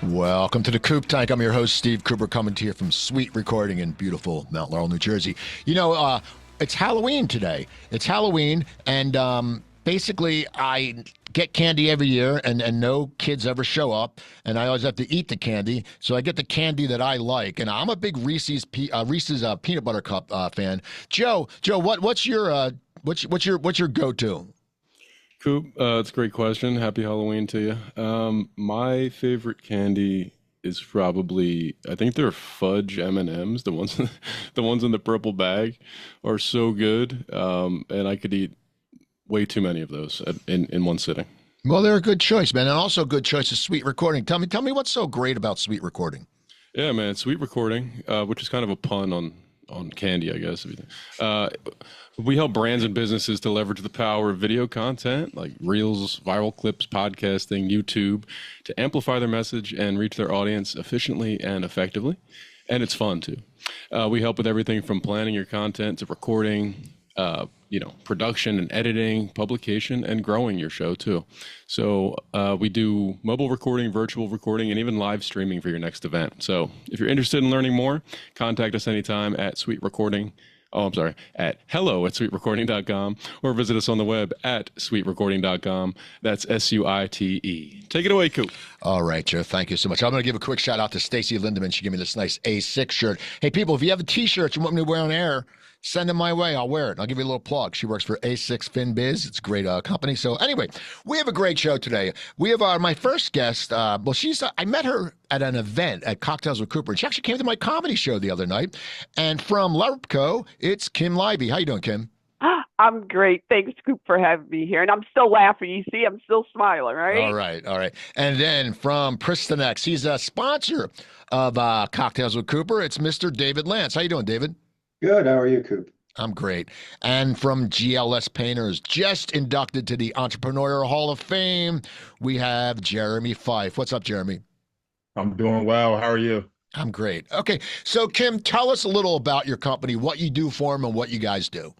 Welcome to the Coop Tank. I'm your host, Steve Cooper, coming to you from SuiteRecording in beautiful Mount Laurel, New Jersey. It's Halloween today. It's Halloween, and basically, I get candy every year, and no kids ever show up, and I always have to eat the candy, so I get the candy that I like. And I'm a big Reese's peanut butter cup fan. Joe, what's your go-to? Coop, it's a great question. Happy Halloween to you. My favorite candy is probably, I think they're fudge M&Ms. The ones, the ones in the purple bag are so good. And I could eat way too many of those in one sitting. Well, they're a good choice, man, and also a good choice is SuiteRecording. Tell me what's so great about SuiteRecording. Yeah, man, sweet recording, which is kind of a pun on candy, I guess. If you think. We help brands and businesses to leverage the power of video content like Reels, viral clips, podcasting, YouTube to amplify their message and reach their audience efficiently and effectively. And it's fun too. We help with everything from planning your content to recording, production and editing, publication, and growing your show too. So we do mobile recording, virtual recording, and even live streaming for your next event. So if you're interested in learning more, contact us anytime at at hello@suiterecording.com or visit us on the web at suiterecording.com. That's SUITE. Take it away, Coop. All right, Joe. Thank you so much. I'm going to give a quick shout out to Stacy Lindemann. She gave me this nice A6 shirt. Hey, people, if you have a T-shirt you want me to wear on air, send them my way. I'll wear it. I'll give you a little plug. She works for A6 FinBiz. It's a great company. So anyway, we have a great show today. We have my first guest. I met her at an event at Cocktails with Cooper, and she actually came to my comedy show the other night. And from Lerepco, it's Kim Leiby. How you doing, Kim? I'm great. Thanks, Coop, for having me here. And I'm still laughing. You see, I'm still smiling, right? All right, all right. And then from Pristinex, he's a sponsor of Cocktails with Cooper. It's Mr. David Lance. How you doing, David? Good. How are you, Coop? I'm great. And from GLS Painters, just inducted to the Entrepreneurial Hall of Fame, we have Jeremy Fyfe. What's up, Jeremy? I'm doing well. How are you? I'm great. Okay, so Kim, tell us a little about your company, what you do for them, and what you guys do.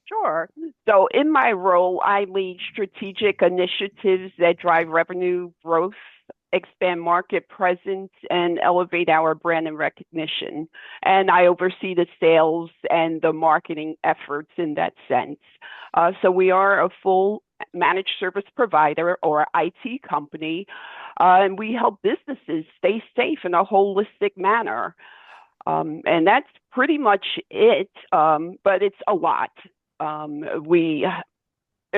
Sure. So in my role, I lead strategic initiatives that drive revenue growth, expand market presence, and elevate our brand and recognition. And I oversee the sales and the marketing efforts in that sense. So we are a full managed service provider or IT company, and we help businesses stay safe in a holistic manner. And that's pretty much it, but it's a lot.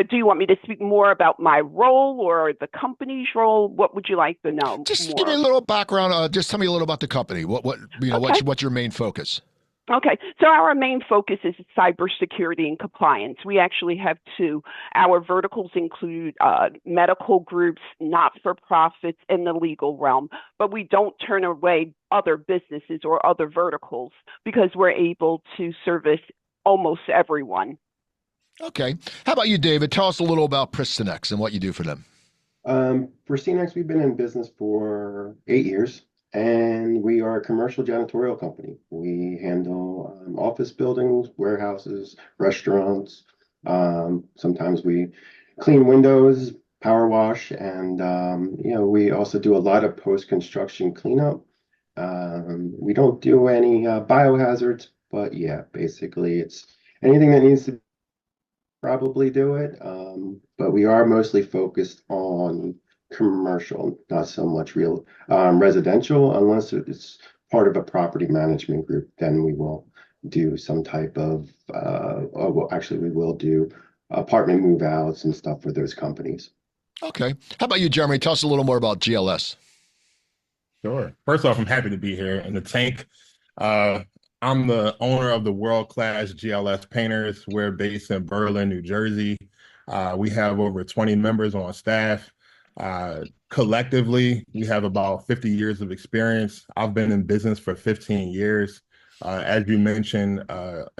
Do you want me to speak more about my role or the company's role? What would you like to know? Just more? give me a little background. Just tell me a little about the company. Okay. What's your main focus? Okay, so our main focus is cybersecurity and compliance. We actually have two. Our verticals include medical groups, not-for-profits, and the legal realm, but we don't turn away other businesses or other verticals because we're able to service almost everyone. Okay. How about you, David? Tell us a little about Pristinex and what you do for them. Pristinex, we've been in business for 8 years, and we are a commercial janitorial company. We handle office buildings, warehouses, restaurants. Sometimes we clean windows, power wash, and we also do a lot of post-construction cleanup. We don't do any biohazards, but yeah, basically it's anything that needs to probably do it. But we are mostly focused on commercial, not so much real residential, unless it's part of a property management group. Then we will do some type of, we will do apartment move outs and stuff for those companies. Okay. How about you, Jeremy? Tell us a little more about GLS. Sure. First off, I'm happy to be here in the tank. I'm the owner of the world-class GLS Painters. We're based in Berlin, New Jersey. We have over 20 members on staff. Collectively, we have about 50 years of experience. I've been in business for 15 years. As you mentioned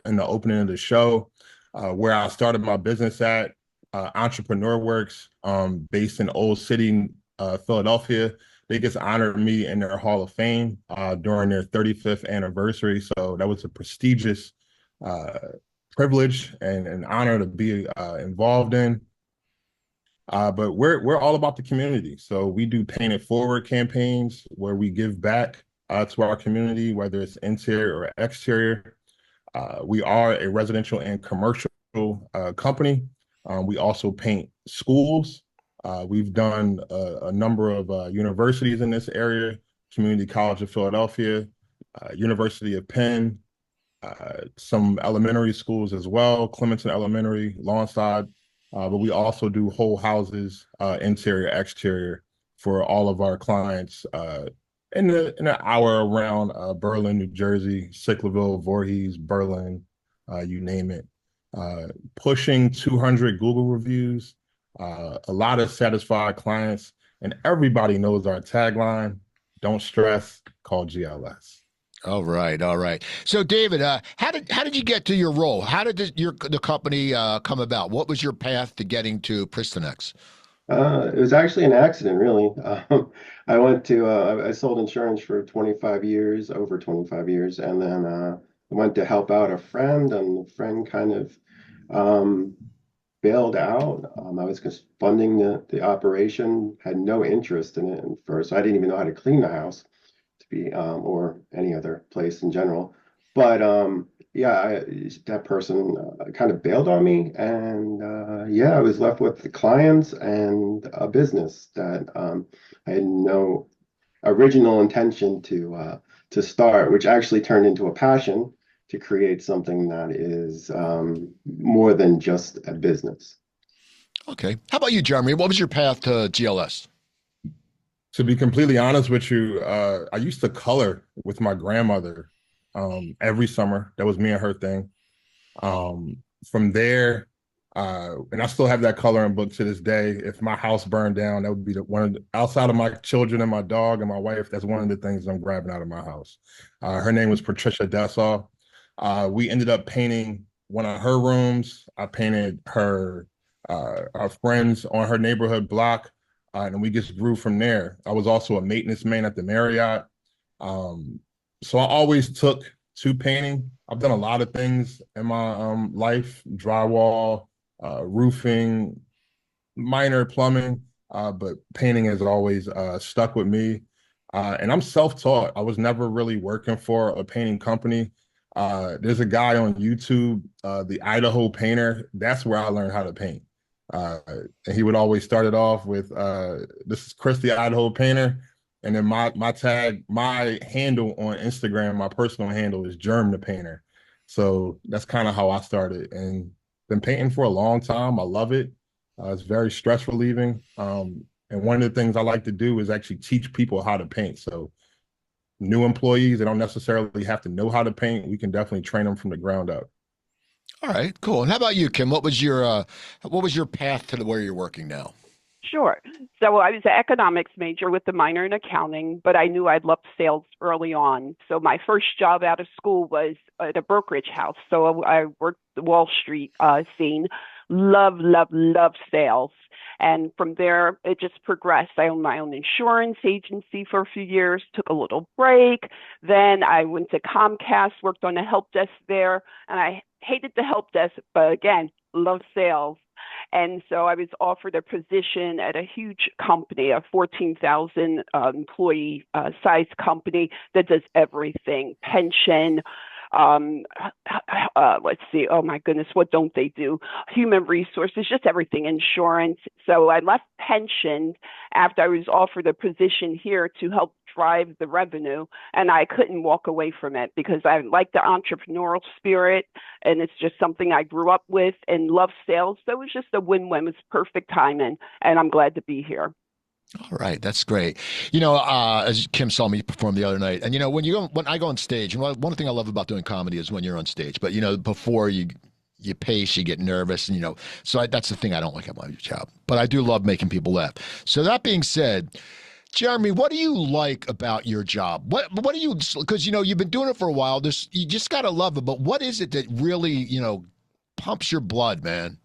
in the opening of the show, where I started my business at, Entrepreneur Works, based in Old City, Philadelphia. They just honored me in their Hall of Fame during their 35th anniversary. So that was a prestigious privilege and an honor to be involved in. But we're all about the community. So we do Pay It Forward campaigns where we give back to our community, whether it's interior or exterior. We are a residential and commercial company. We also paint schools. We've done a number of universities in this area, Community College of Philadelphia, University of Penn, some elementary schools as well, Clementon Elementary, Lawnside. But we also do whole houses, interior, exterior, for all of our clients in an hour around Berlin, New Jersey, Sicklerville, Voorhees, Berlin, you name it. Pushing 200 Google reviews, a lot of satisfied clients, and everybody knows our tagline: "Don't stress, call GLS." All right, all right. So, David, how did you get to your role? How did the company come about? What was your path to getting to Pristinex? It was actually an accident, really. I sold insurance for 25 years, over 25 years, and then I went to help out a friend, and the friend kind of um, bailed out. I was just funding the operation, had no interest in it at first. I didn't even know how to clean the house to be or any other place in general. But yeah, that person kind of bailed on me, and yeah, I was left with the clients and a business that I had no original intention to start, which actually turned into a passion to create something that is more than just a business. Okay. How about you, Jeremy? What was your path to GLS? To be completely honest with you, I used to color with my grandmother every summer. That was me and her thing. From there, and I still have that coloring book to this day. If my house burned down, that would be outside of my children and my dog and my wife, that's one of the things I'm grabbing out of my house. Her name was Patricia Dessau. We ended up painting one of her rooms. I painted our friends on her neighborhood block. And we just grew from there. I was also a maintenance man at the Marriott. So I always took to painting. I've done a lot of things in my life: drywall, roofing, minor plumbing, but painting has always stuck with me. And I'm self-taught. I was never really working for a painting company. There's a guy on YouTube, the Idaho Painter. That's where I learned how to paint. And he would always start it off with, "This is Chris the Idaho Painter." And then my handle on Instagram, my personal handle is Germ the Painter. So that's kind of how I started, and been painting for a long time. I love it. It's very stress relieving. And one of the things I like to do is actually teach people how to paint. So new employees, they don't necessarily have to know how to paint. We can definitely train them from the ground up. All right, cool. And how about you, Kim? What was your path to where you're working now? Sure. So I was an economics major with a minor in accounting, but I knew I'd loved sales early on. So my first job out of school was at a brokerage house. So I worked the Wall Street scene. Love, love, love sales. And from there, it just progressed. I owned my own insurance agency for a few years, took a little break. Then I went to Comcast, worked on a help desk there, and I hated the help desk, but again, love sales. And so I was offered a position at a huge company, a 14,000 employee size company that does everything: pension, let's see, oh my goodness, what don't they do? Human resources, just everything, insurance. So I left pension after I was offered a position here to help drive the revenue, and I couldn't walk away from it because I like the entrepreneurial spirit, and it's just something I grew up with and love sales. So it was just a win-win. It was perfect timing, and I'm glad to be here. All right, that's great. As Kim saw me perform the other night, and when I go on stage, and one thing I love about doing comedy is when you're on stage. But before you pace, you get nervous, and so that's the thing I don't like about my job. But I do love making people laugh. So that being said, Jeremy, what do you like about your job? What do you, because you've been doing it for a while. You just gotta love it. But what is it that really pumps your blood, man?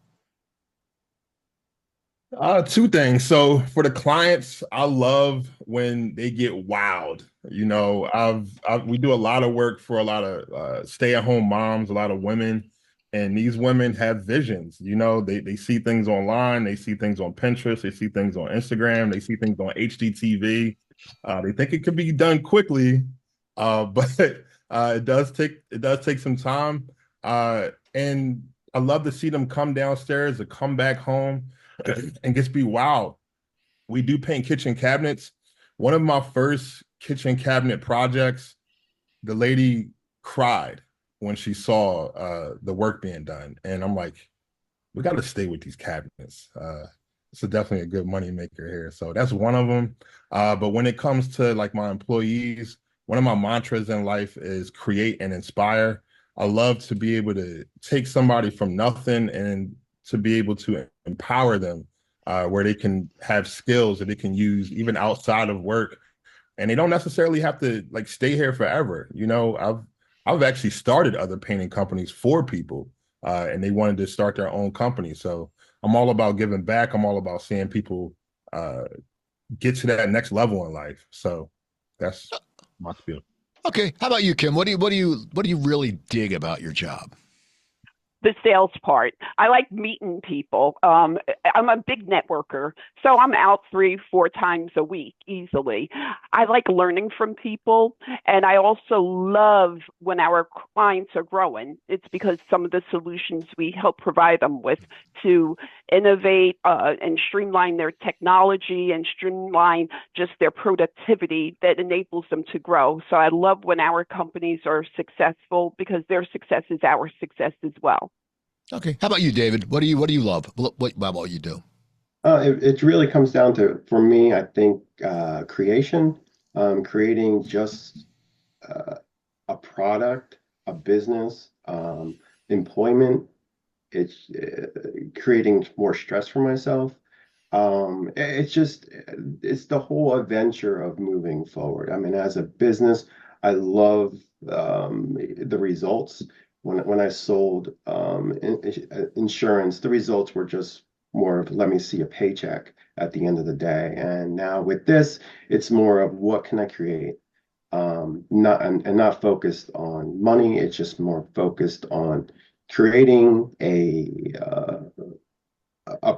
Two things. So for the clients, I love when they get wowed. We do a lot of work for a lot of stay-at-home moms, a lot of women, And these women have visions. You know, they see things online, they see things on Pinterest, they see things on Instagram, they see things on HDTV. They think it could be done quickly, but it does take some time. And I love to see them come downstairs or come back home and just be wow. We do paint kitchen cabinets. One of my first kitchen cabinet projects, the lady cried when she saw the work being done. And I'm like, we got to stay with these cabinets. It's definitely a good money maker here. So that's one of them. But when it comes to like my employees, one of my mantras in life is create and inspire. I love to be able to take somebody from nothing and to be able to empower them where they can have skills that they can use even outside of work. And they don't necessarily have to like stay here forever. You know, I've actually started other painting companies for people, and they wanted to start their own company. So I'm all about giving back. I'm all about seeing people get to that next level in life. So that's my spiel. Okay, how about you, Kim? What do you really dig about your job? The sales part. I like meeting people. I'm a big networker, so I'm out 3-4 times a week easily. I like learning from people, and I also love when our clients are growing. It's because some of the solutions we help provide them with to innovate and streamline their technology and streamline just their productivity that enables them to grow. So I love when our companies are successful because their success is our success as well. Okay, how about you, David? What do you love? What about what you do? It really comes down to, for me, I think creation, creating just uh, a product, a business, employment. It's creating more stress for myself. It's just it's the whole adventure of moving forward. I mean, as a business, I love the results. When I sold insurance, the results were just more of let me see a paycheck at the end of the day. And now with this, it's more of what can I create? Not and not focused on money. It's just more focused on creating a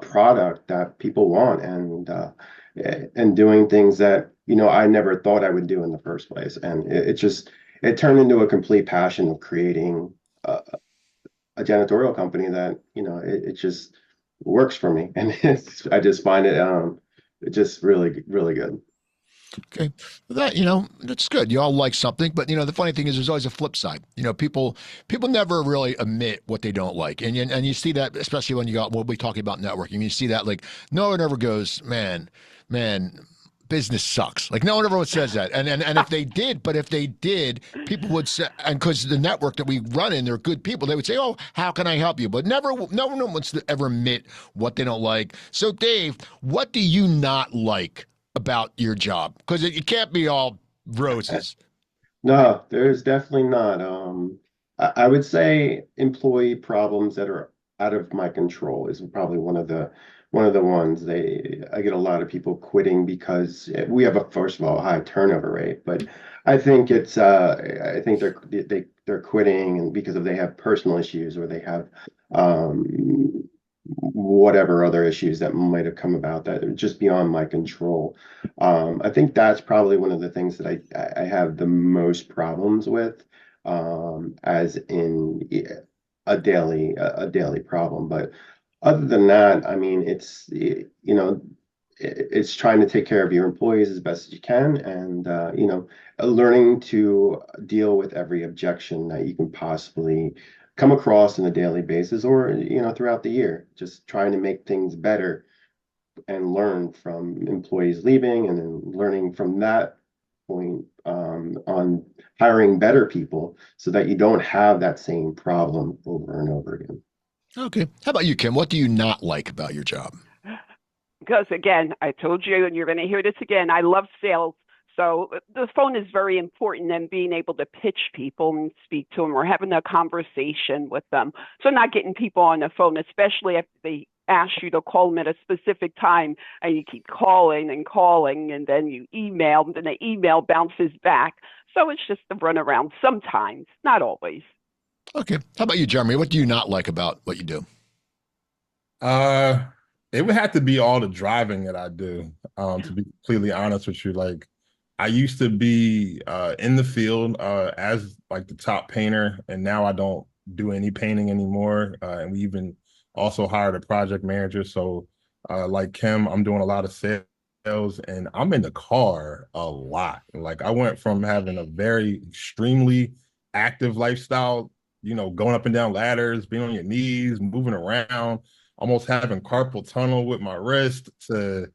product that people want and doing things that I never thought I would do in the first place. And it just it turned into a complete passion of creating a janitorial company that it just works for me, and I just find it just really really good. Okay, that's good. You all like something, but the funny thing is, there's always a flip side. People never really admit what they don't like, and you see that especially when we'll be talking about networking. You see that like no one ever goes, man, business sucks. Like no one ever says that, and if they did, people would say, and because the network that we run in, they're good people. They would say, oh, how can I help you? But never, no one wants to ever admit what they don't like. So, Dave, what do you not like about your job? Because it can't be all roses. No, there's definitely not. I would say employee problems that are out of my control is probably one of the ones. I get a lot of people quitting because we have a first of all high turnover rate, but I think they're quitting and because of they have personal issues or they have whatever other issues that might have come about that are just beyond my control. I think that's probably one of the things that I have the most problems with, as in a daily problem. But other than that, I mean, it's trying to take care of your employees as best as you can, and learning to deal with every objection that you can possibly come across on a daily basis or throughout the year, just trying to make things better and learn from employees leaving and then learning from that point on hiring better people so that you don't have that same problem over and over again. Okay. How about you, Kim? What do you not like about your job? Because again, I told you, and you're going to hear this again, I love sales. So the phone is very important and being able to pitch people and speak to them or having a conversation with them. So not getting people on the phone, especially if they ask you to call them at a specific time and you keep calling and then you email and then the email bounces back. So it's just the runaround sometimes, not always. Okay. How about you, Jeremy? What do you not like about what you do? Uh, it would have to be all the driving that I do. To be completely honest with you, like I used to be in the field as like the top painter, and now I don't do any painting anymore. And we even also hired a project manager. So, like Kim, I'm doing a lot of sales, and I'm in the car a lot. Like I went from having a very extremely active lifestyle, going up and down ladders, being on your knees, moving around, almost having carpal tunnel with my wrist, to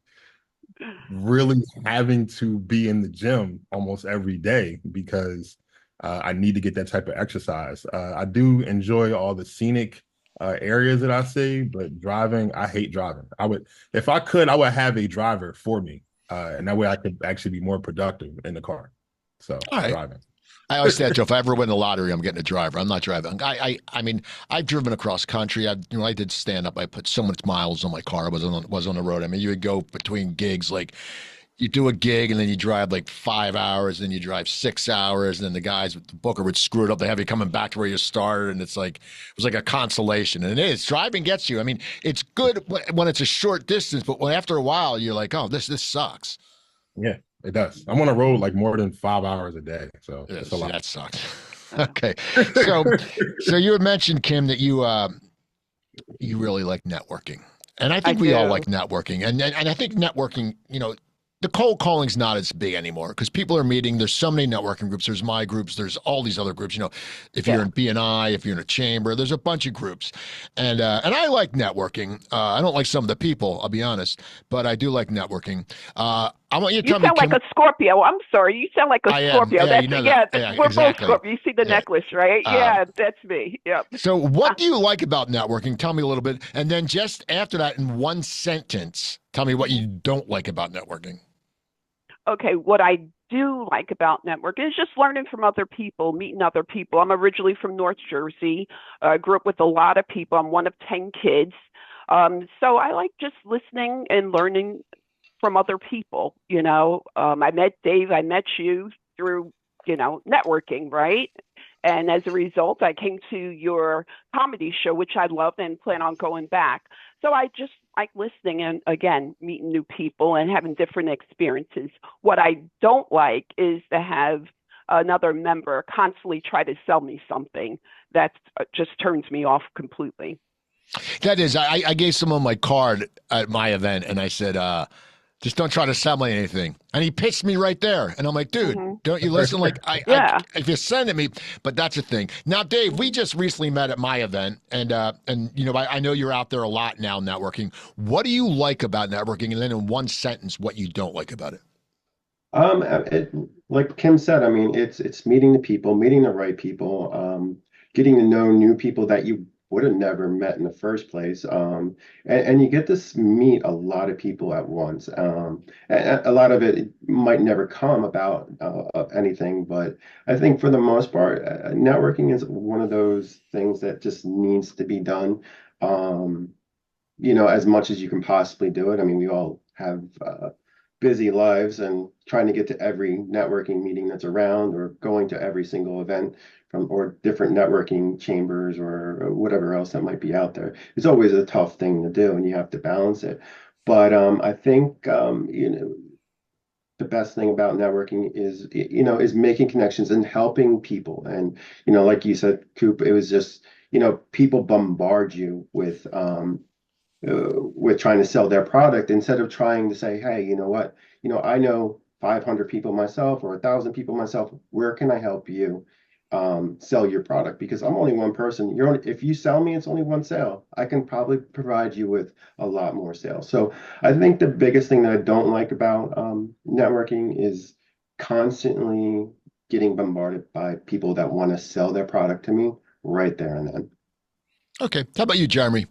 really having to be in the gym almost every day because I need to get that type of exercise. I do enjoy all the scenic areas that I see, but driving, I hate driving. If I could, I would have a driver for me, and that way I could actually be more productive in the car. So All right. driving. I always said, Joe, if I ever win the lottery, I'm getting a driver. I'm not driving. I mean, I've driven across country. I did stand up. I put so much miles on my car. I was on the road. I mean, you would go between gigs, like you do a gig and then you drive like 5 hours, then you drive 6 hours, and then the guys with the booker would screw it up. They have you coming back to where you started, and it was like a consolation. And it is driving gets you. I mean, it's good when it's a short distance, but after a while, you're like, oh, this sucks. Yeah, it does. I'm on the road like more than 5 hours a day, so Yeah, it's a lot. that sucks. Okay, so you had mentioned, Kim, that you really like networking, and I I think we all do. like networking, and I think networking, the cold calling's not as big anymore because people are meeting. There's so many networking groups. There's my groups. There's all these other groups. If you're Yeah. in BNI, if you're in a chamber, there's a bunch of groups, and I like networking. I don't like some of the people, I'll be honest, but I do like networking. I want you to You tell me, sound like Kim. a Scorpio. I'm sorry. You sound like a I am. Scorpio. Yeah, you That's know that. yeah. Yeah, We're both exactly. Scorpio. You see the Yeah. necklace, right? Um, Yeah, that's me. Yep. So, what do you like about networking? Tell me a little bit. And then, just after that, in one sentence, tell me what you don't like about networking. Okay, what I do like about networking is just learning from other people, meeting other people. I'm originally from North Jersey. I grew up with a lot of people. I'm one of 10 kids. So I like just listening and learning from other people. I met Dave, I met you through, networking, right? And as a result, I came to your comedy show, which I loved and plan on going back. So I just like listening and again, meeting new people and having different experiences. What I don't like is to have another member constantly try to sell me something. That just turns me off completely. That is, I gave someone my card at my event, and I said, just don't try to sell me anything. And he pitched me right there. And I'm like, dude, Hmm. don't you listen? Like, Yeah. if you send it me, but that's the thing. Now, Dave, we just recently met at my event, and I know you're out there a lot now networking. What do you like about networking? And then in one sentence, what you don't like about it. It, like Kim said, I mean, it's meeting the people, meeting the right people, getting to know new people that you would have never met in the first place. And you get to meet a lot of people at once. And a lot of it might never come about anything, but I think for the most part, networking is one of those things that just needs to be done. Um, as much as you can possibly do it. I mean, we all have busy lives and trying to get to every networking meeting that's around or going to every single event or different networking chambers or whatever else that might be out there. It's always a tough thing to do and you have to balance it. But I think the best thing about networking is making connections and helping people. And like you said, Coop, it was just people bombard you with trying to sell their product instead of trying to say, hey, you know what? I know 500 people myself or 1,000 people myself. Where can I help you sell your product? Because I'm only one person. If you sell me, it's only one sale. I can probably provide you with a lot more sales. So I think the biggest thing that I don't like about networking is constantly getting bombarded by people that want to sell their product to me right there and then. Okay. How about you, Jeremy?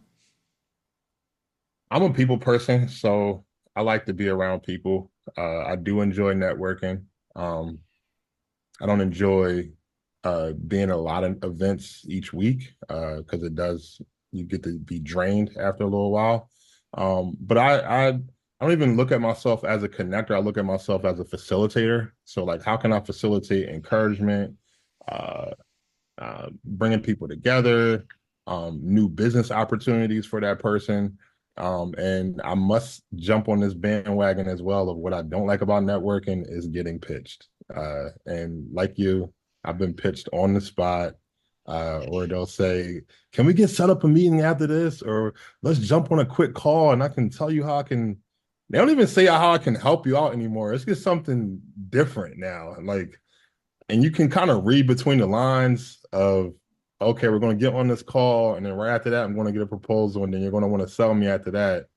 I'm a people person, so I like to be around people. I do enjoy networking. Um, I don't enjoy being at a lot of events each week because you get to be drained after a little while. But I don't even look at myself as a connector. I look at myself as a facilitator. So like, how can I facilitate encouragement, uh, bringing people together, new business opportunities for that person. And I must jump on this bandwagon as well of what I don't like about networking is getting pitched. And like you, I've been pitched on the spot, or they'll say, can we get set up a meeting after this? Or let's jump on a quick call and I can tell you how I can. They don't even say how I can help you out anymore. It's just something different now. Like, and you can kind of read between the lines of, okay, we're going to get on this call, and then right after that, I'm going to get a proposal, and then you're going to want to sell me after that,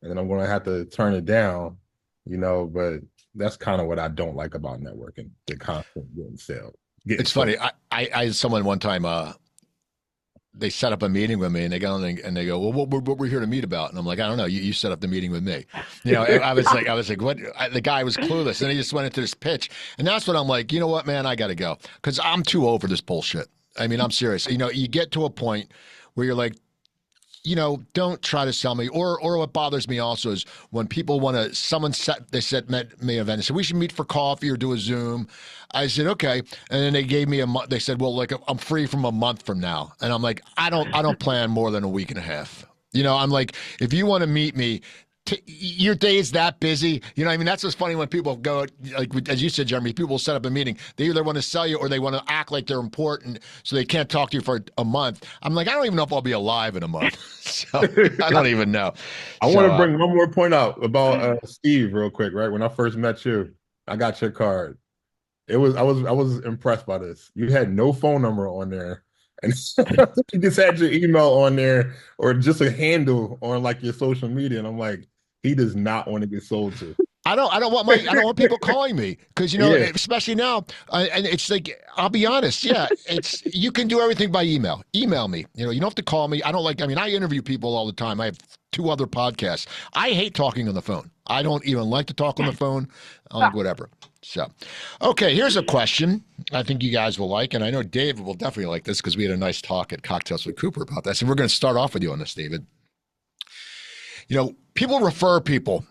and then I'm going to have to turn it down, but that's kind of what I don't like about networking, the constant getting sales. It's funny. I had someone one time, they set up a meeting with me, and they go and they go, well, what we're here to meet about? And I'm like, I don't know. You set up the meeting with me. I was like, what? The guy was clueless, and he just went into this pitch, and that's what I'm like. You know what, man? I got to go because I'm too over this bullshit. I mean, I'm serious. You get to a point where you're like, don't try to sell me. Or what bothers me also is when people want to, met me event and said, we should meet for coffee or do a Zoom. I said, okay. And then they gave me a month. They said, well, like I'm free from a month from now. And I'm like, I don't plan more than a week and a half. I'm like, if you want to meet me, your day is that busy. I mean, that's what's funny when people go, like, as you said, Jeremy, people set up a meeting. They either want to sell you or they want to act like they're important so they can't talk to you for a month. I'm like, I don't even know if I'll be alive in a month. So I don't even know. I want to bring one more point out about Steve real quick, right? When I first met you, I got your card. I was impressed by this. You had no phone number on there. And you just had your email on there or just a handle on like your social media. And I'm like, he does not want to get sold to. I don't want people calling me because especially now, and it's like I'll be honest, you can do everything by email. Email me, you don't have to call me. I interview people all the time. I have 2 other podcasts. I hate talking on the phone. I don't even like to talk on the phone. Whatever. So, okay, here's a question I think you guys will like, and I know David will definitely like this because we had a nice talk at Cocktails with Cooper about this, and we're going to start off with you on this, David. People refer people,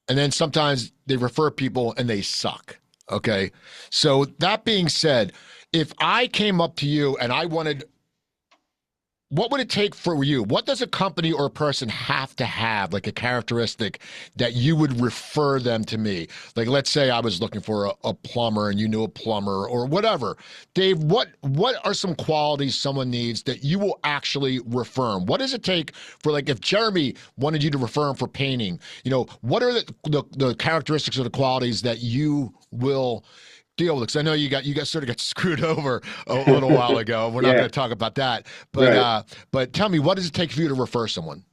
and then sometimes they refer people and they suck. Okay. So that being said, if I came up to you and what would it take for you? What does a company or a person have to have, like a characteristic that you would refer them to me? Like, let's say I was looking for a plumber and you knew a plumber or whatever. Dave, what are some qualities someone needs that you will actually refer them? What does it take for, like, if Jeremy wanted you to refer him for painting, what are the characteristics or the qualities that you will deal with? Because I know you guys sort of got screwed over a little while ago. We're not going to talk about that, but right. But tell me, what does it take for you to refer someone?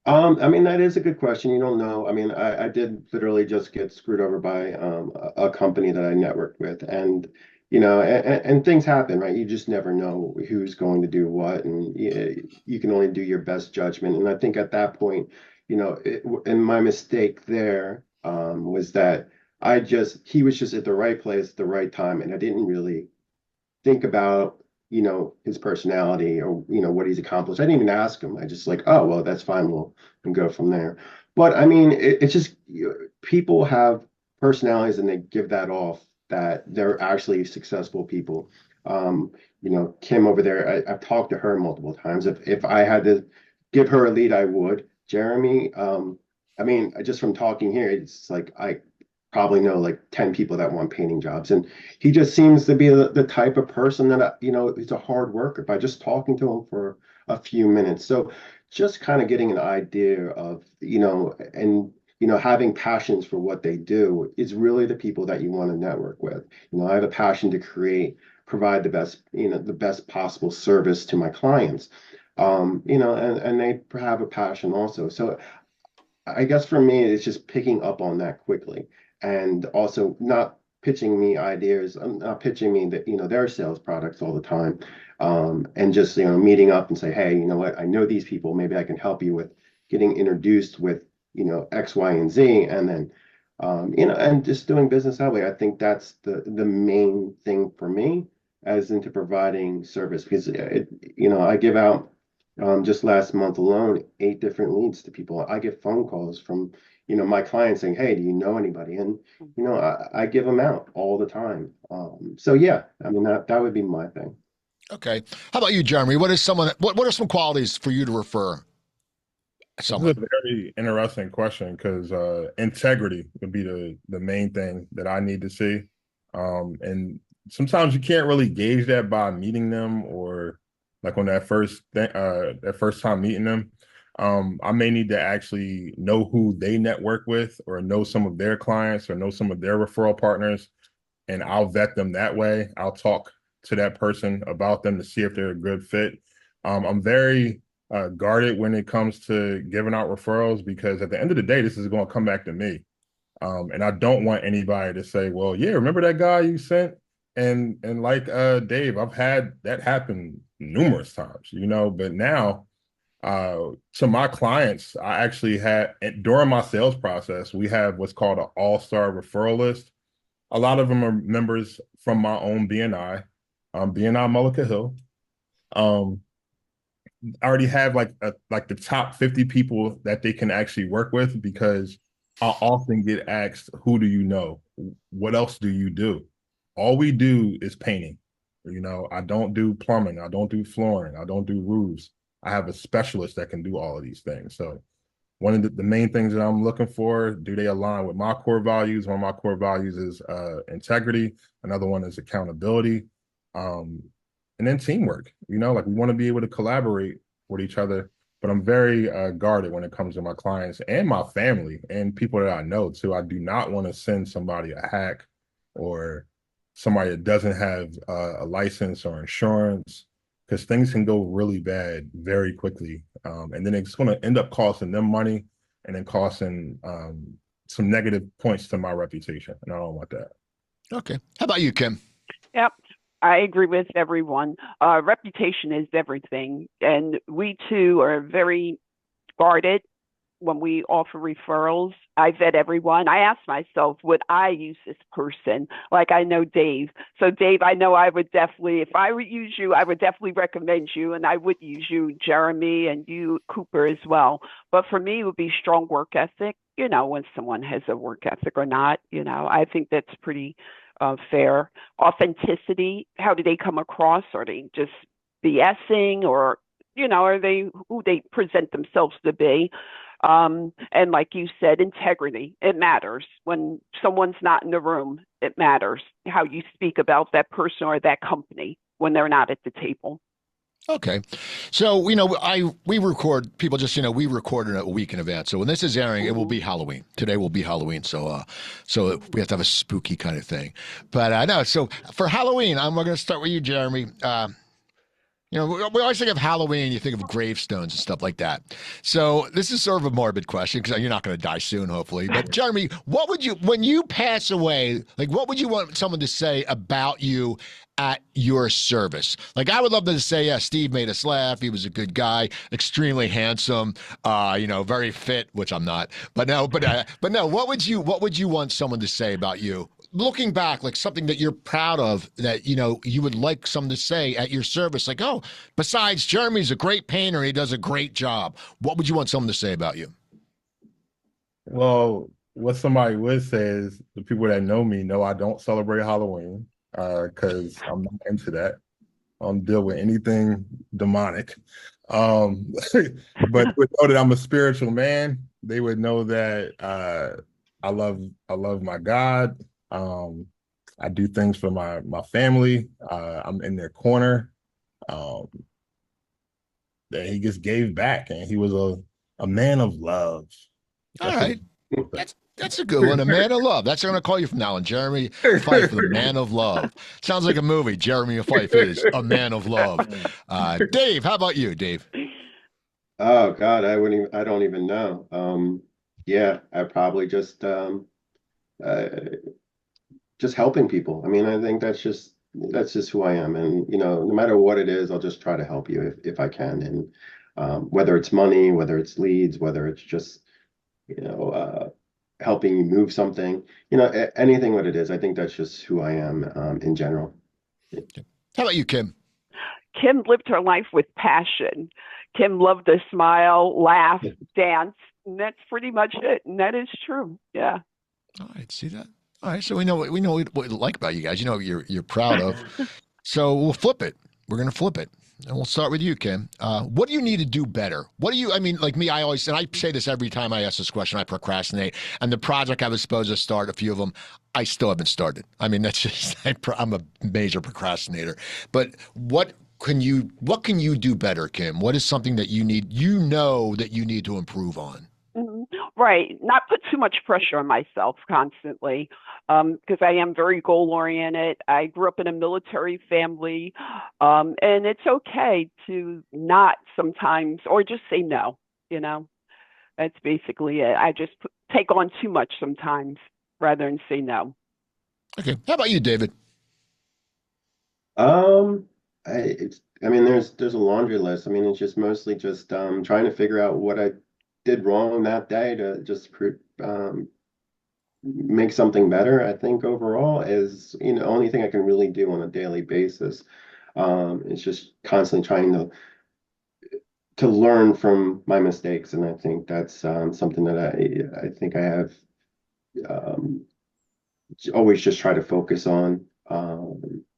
I mean, that is a good question. You don't know. I mean, I did literally just get screwed over by a company that I networked with, and and things happen, right? You just never know who's going to do what, and you can only do your best judgment. And I think at that point, and my mistake there was that he was just at the right place at the right time, and I didn't really think about his personality or what he's accomplished. I didn't even ask him. I just like, oh well, that's fine, we'll go from there. But I mean, it's just people have personalities and they give that off that they're actually successful people. Kim over there, I've talked to her multiple times. If I had to give her a lead, I would. Jeremy, I mean, just from talking here, it's like I probably know like 10 people that want painting jobs, and he just seems to be the type of person that he's a hard worker by just talking to him for a few minutes. So just kind of getting an idea of and having passions for what they do is really the people that you want to network with. I have a passion to provide the best possible service to my clients, and they have a passion also. So I guess for me, it's just picking up on that quickly, and also not pitching me ideas, not pitching me their sales products all the time, and just meeting up and say, hey, you know what, I know these people, maybe I can help you with getting introduced with X, Y, and Z, and then and just doing business that way. I think that's the main thing for me, as into providing service, because I give out. Just last month alone, 8 different leads to people. I get phone calls from, my clients saying, hey, do you know anybody? And, I give them out all the time. So yeah, I mean, that would be my thing. Okay. How about you, Jeremy? What is someone? What are some qualities for you to refer This is a someone? very interesting question because integrity would be the main thing that I need to see. And sometimes you can't really gauge that by meeting them or like on that first time meeting them. I may need to actually know who they network with or know some of their clients or know some of their referral partners, and I'll vet them that way. I'll talk to that person about them to see if they're a good fit. I'm very guarded when it comes to giving out referrals because at the end of the day, this is going to come back to me. And I don't want anybody to say, well, yeah, remember that guy you sent? And like Dave, I've had that happen numerous times, but now to my clients, I actually had during my sales process, we have what's called an all-star referral list. A lot of them are members from my own BNI, BNI Mullica Hill. Um, I already have like the top 50 people that they can actually work with because I often get asked, who do you know? What else do you do? All we do is painting. I don't do plumbing. I don't do flooring. I don't do roofs. I have a specialist that can do all of these things. So one of the main things that I'm looking for, do they align with my core values? One of my core values is integrity. Another one is accountability. Um, and then teamwork, like we want to be able to collaborate with each other, but I'm very guarded when it comes to my clients and my family and people that I know too. I do not want to send somebody a hack or somebody that doesn't have a license or insurance because things can go really bad very quickly. And then it's going to end up costing them money and then costing some negative points to my reputation. And I don't want that. Okay. How about you, Kim? Yep. I agree with everyone. Reputation is everything. And we too are very guarded when we offer referrals. I vet everyone. I ask myself, would I use this person? Like I know Dave. So Dave, I know I would definitely, if I would use you, I would definitely recommend you, and I would use you, Jeremy, and you, Cooper, as well. But for me, it would be strong work ethic. When someone has a work ethic or not, I think that's pretty fair. Authenticity. How do they come across? Are they just BSing, or are they who they present themselves to be? And like you said, integrity. It matters. When someone's not in the room, it matters how you speak about that person or that company when they're not at the table. Okay. So, we record people just, we record in a week in advance. So when this is airing, it will be Halloween. Today will be Halloween. So we have to have a spooky kind of thing. But no, so for Halloween, we're going to start with you, Jeremy. We always think of Halloween, you think of gravestones and stuff like that. So this is sort of a morbid question because you're not going to die soon, hopefully. But Jeremy, when you pass away, like what would you want someone to say about you at your service? Like I would love them to say, yeah, Steve made us laugh. He was a good guy, extremely handsome, very fit, which I'm not. But no, what would you want someone to say about you? Looking back, like something that you're proud of that, you would like someone to say at your service, like, oh, besides Jeremy's a great painter, he does a great job. What would you want someone to say about you? Well, what somebody would say is the people that know me know I don't celebrate Halloween because I'm not into that. I don't deal with anything demonic. But they would know that I'm a spiritual man. They would know that I love my God. I do things for my family. I'm in their corner. That he just gave back, and he was a man of love. All right. That's a good one. A man of love. That's what I'm going to call you from now on. Jeremy Fyfe, the man of love. Sounds like a movie. Jeremy Fyfe is a man of love. Dave, how about you, Dave? Oh God, I don't even know. Yeah, I probably just helping people. I mean, I think that's just who I am. And no matter what it is, I'll just try to help you if I can. And whether it's money, whether it's leads, whether it's just helping you move something, anything what it is, I think that's just who I am in general. How about you, Kim? Kim lived her life with passion. Kim loved to smile, laugh, dance, and that's pretty much it. And that is true. Yeah. All right, see that? All right, so we know what we like about you guys. You're proud of. So we'll flip it. we're going to flip it. And we'll start with you, Kim. What do you need to do better? What do you, I mean, like me, I always, and I say this every time I ask this question, I procrastinate. And the project I was supposed to start, a few of them, I still haven't started. I mean, that's just, I'm a major procrastinator. But what can you do better, Kim? What is something that you know that you need to improve on? Mhm. Right. Not put too much pressure on myself constantly, because I am very goal oriented. I grew up in a military family, and it's okay to not sometimes, or just say no. You know, that's basically it. I just take on too much sometimes rather than say no. Okay. How about you, David? Um, I mean, there's a laundry list. I mean, it's just mostly just trying to figure out what I did wrong that day to just make something better. I think overall is, the only thing I can really do on a daily basis. It's just constantly trying to learn from my mistakes, and I think that's something that I think I have um, always just try to focus on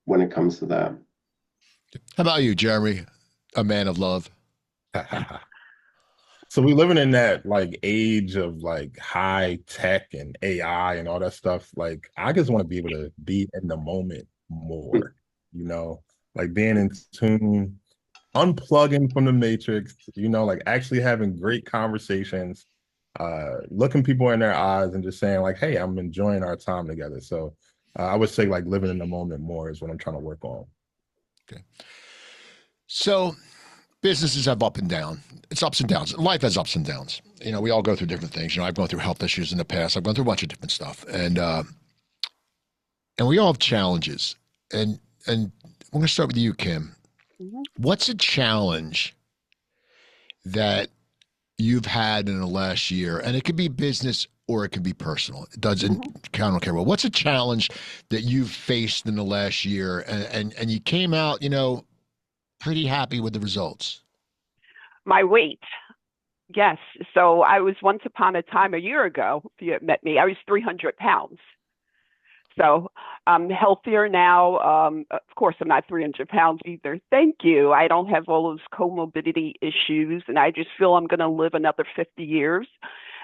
when it comes to that. How about you, Jeremy? A man of love. So we living in that like age of like high tech and AI and all that stuff. Like I just want to be able to be in the moment more, you know, like being in tune, unplugging from the matrix, like actually having great conversations, looking people in their eyes and just saying like, hey, I'm enjoying our time together. So I would say like living in the moment more is what I'm trying to work on. Okay. So businesses have up and down. It's ups and downs. Life has ups and downs. We all go through different things. I've gone through health issues in the past. I've gone through a bunch of different stuff, and we all have challenges. And we're going to start with you, Kim. Mhm. What's a challenge that you've had in the last year? And it could be business or it could be personal. It doesn't. Mhm. I don't care. Well, what's a challenge that you've faced in the last year, and you came out, pretty happy with the results? My weight. Yes. So I was once upon a time a year ago, if you had met me, I was 300 pounds. So I'm healthier now. Of course, I'm not 300 pounds either. Thank you. I don't have all those comorbidity issues, and I just feel I'm going to live another 50 years,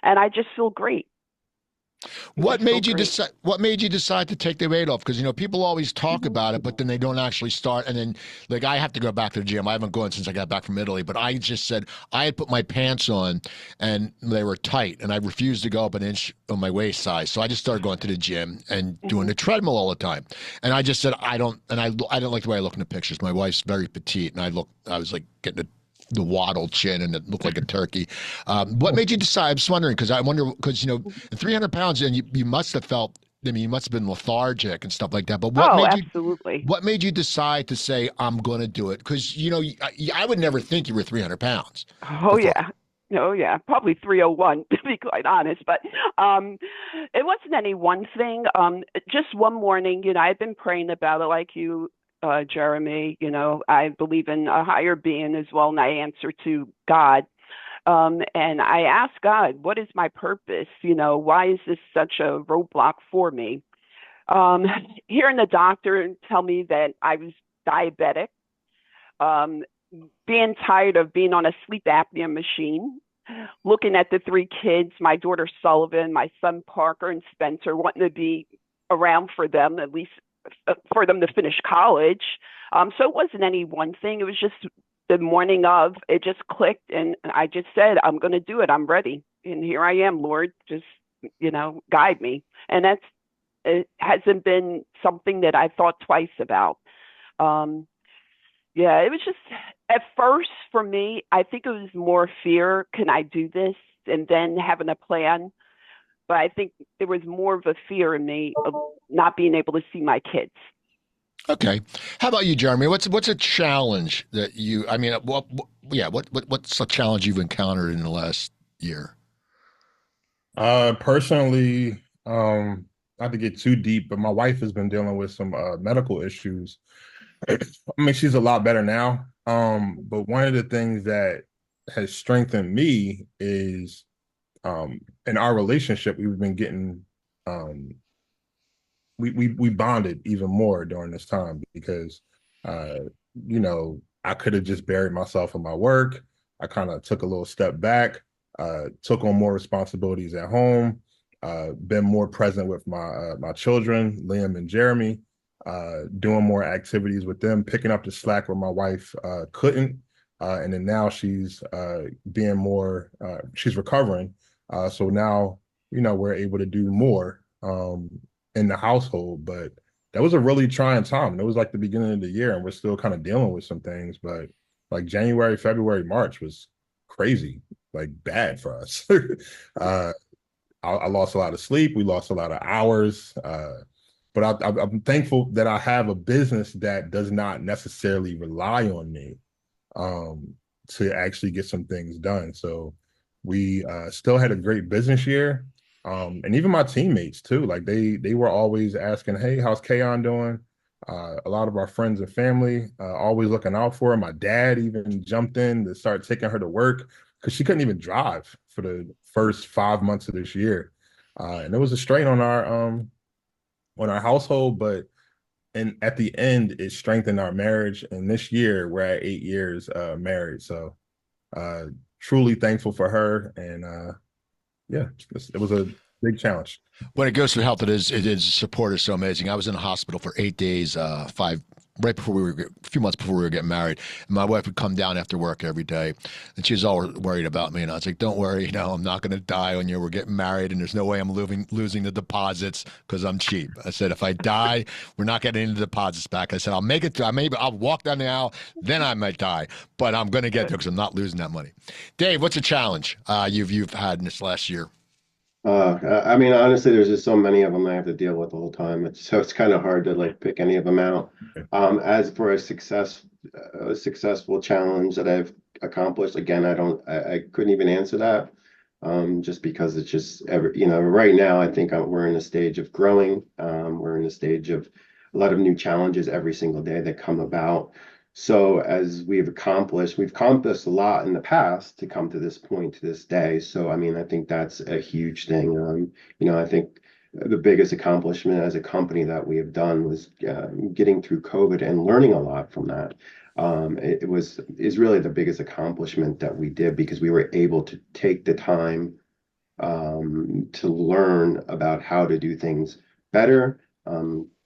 and I just feel great. I What just feel made you great. decide? What made you decide to take the weight off? Because people always talk Mhm. about it, but then they don't actually start. And then, like, I have to go back to the gym. I haven't gone since I got back from Italy. But I just said I had put my pants on, and they were tight, and I refused to go up an inch on my waist size. So I just started going to the gym and doing Mhm. the treadmill all the time. And I just said I don't, and I don't like the way I look in the pictures. My wife's very petite, and I was like getting the waddle chin and it looked like a turkey. What made you decide? I'm just wondering because I wonder because 300 pounds and you must have felt. I mean, you must have been lethargic and stuff like that. But Oh, absolutely. what made you decide to say I'm going to do it? Because I would never think you were 300 pounds Oh before. yeah. Oh yeah, probably 301 to be quite honest. But um, it wasn't any one thing. Just one morning, I've been praying about it, like you, Jeremy. I believe in a higher being as well, and I answer to God. And I asked God, what is my purpose? Why is this such a roadblock for me? Um, Hearing the doctor tell me that I was diabetic, um, being tired of being on a sleep apnea machine, looking at the three kids, my daughter Sullivan, my son Parker, and Spencer, wanting to be around for them, at least for them to finish college. So it wasn't any one thing. It was just the morning of, it just clicked, and I just said, I'm going to do it. I'm ready. And here I am, Lord, just, guide me. And it hasn't been something that I thought twice about. Um, yeah, it was just at first for me, I think it was more fear. Can I do this? And then having a plan. But I think there was more of a fear in me of not being able to see my kids. Okay. How about you, Jeremy? What's a challenge that you? I mean, what's a challenge you've encountered in the last year? Personally, not to get too deep, but my wife has been dealing with some medical issues. I mean, she's a lot better now. But one of the things that has strengthened me is in our relationship, we've been getting um we bonded even more during this time because I could have just buried myself in my work. I kind of took a little step back, took on more responsibilities at home, been more present with my children, Liam and Jeremy, doing more activities with them, picking up the slack where my wife couldn't. And then now she's being more, she's recovering. So now, we're able to do more in the household. But that was a really trying time. It was like the beginning of the year, and we're still kind of dealing with some things. But like January, February, March was crazy, like bad for us. I lost a lot of sleep. We lost a lot of hours. But I'm thankful that I have a business that does not necessarily rely on me to actually get some things done. So we still had a great business year. And even my teammates too, like they were always asking, "Hey, how's Kayon doing?" A lot of our friends and family always looking out for her. My dad even jumped in to start taking her to work because she couldn't even drive for the first 5 months of this year, and it was a strain on our household. But and at the end, it strengthened our marriage. And this year, we're at 8 years married. So truly thankful for her. And yeah, it was a big challenge. When it goes to health, it is support is so amazing. I was in the hospital for 8 days, right before a few months before we were getting married. And my wife would come down after work every day, and she was all worried about me. And I was like, "Don't worry, I'm not going to die on you. We're getting married, and there's no way I'm losing the deposits because I'm cheap." I said, "If I die, we're not getting any of the deposits back." I said, "I'll make it to. I'll walk down the aisle, then I might die, but I'm going to get there because I'm not losing that money." Dave, what's a challenge you've had in this last year? I mean, honestly, there's just so many of them I have to deal with all the time. It's kind of hard to like pick any of them out. As for a successful challenge that I've accomplished, again, I couldn't even answer that. Just because it's just right now, I think we're in a stage of growing. We're in a stage of a lot of new challenges every single day that come about. So as we've accomplished a lot in the past to come to this point, to this day. So, I mean, I think that's a huge thing. I think the biggest accomplishment as a company that we have done was getting through COVID and learning a lot from that. Is really the biggest accomplishment that we did because we were able to take the time to learn about how to do things better,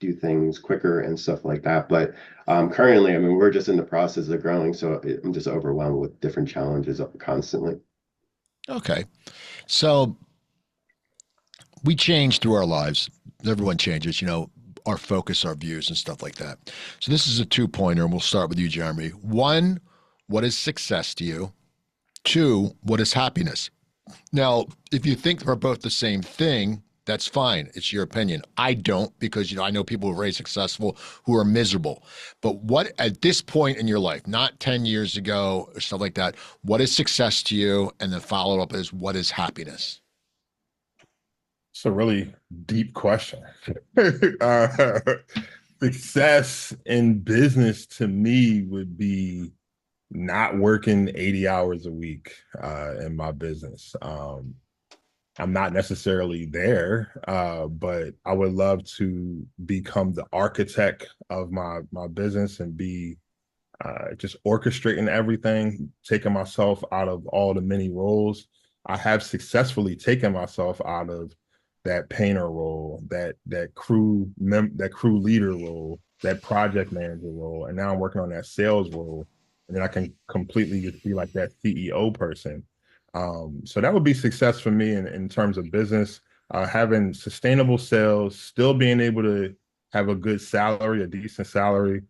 do things quicker and stuff like that. But currently, I mean, we're just in the process of growing, so I'm just overwhelmed with different challenges constantly. Okay, so we change through our lives. Everyone changes, our focus, our views, and stuff like that. So this is a two-pointer, and we'll start with you, Jeremy. One, what is success to you? Two, what is happiness? Now, if you think they're both the same thing, that's fine. It's your opinion. I don't because, I know people who are very successful who are miserable. But what, at this point in your life, not 10 years ago or stuff like that, what is success to you? And the follow-up is, what is happiness? It's a really deep question. uh, Success in business to me would be not working 80 hours a week in my business. I'm not necessarily there, but I would love to become the architect of my business and be just orchestrating everything, taking myself out of all the many roles. I have successfully taken myself out of that painter role, that crew leader role, that project manager role, and now I'm working on that sales role, and then I can completely just be like that CEO person. So that would be success for me in terms of business, having sustainable sales, still being able to have a good salary, a decent salary,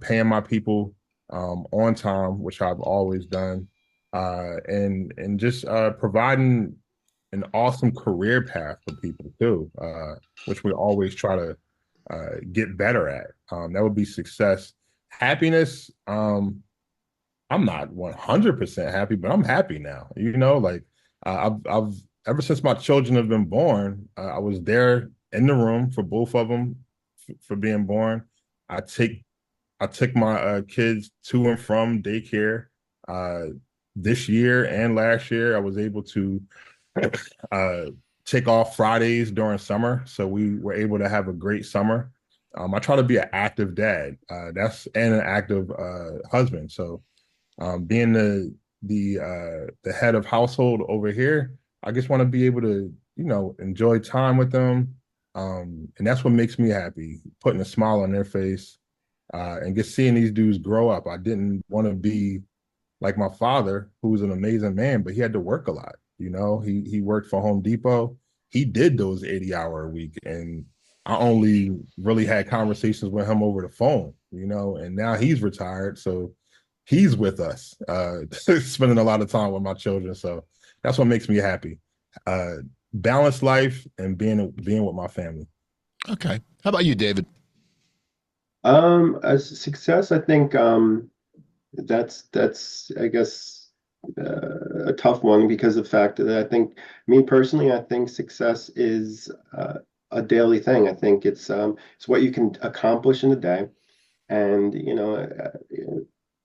paying my people on time, which I've always done, and just providing an awesome career path for people too, which we always try to get better at. That would be success. Happiness. I'm not 100% happy, but I'm happy now. Like I've ever since my children have been born, I was there in the room for both of them for being born. I took my kids to and from daycare. This year and last year, I was able to take off Fridays during summer, so we were able to have a great summer. I try to be an active dad. And an active husband. So being the head of household over here, I just want to be able to, enjoy time with them. And that's what makes me happy, putting a smile on their face, and just seeing these dudes grow up. I didn't want to be like my father, who was an amazing man, but he had to work a lot. He worked for Home Depot. He did those 80-hour a week, and I only really had conversations with him over the phone, and now he's retired. So he's with us, spending a lot of time with my children. So that's what makes me happy. Balanced life and being with my family. Okay. How about you, David? As success, I think that's I guess a tough one because of the fact that I think me personally, I think success is a daily thing. I think it's what you can accomplish in a day, and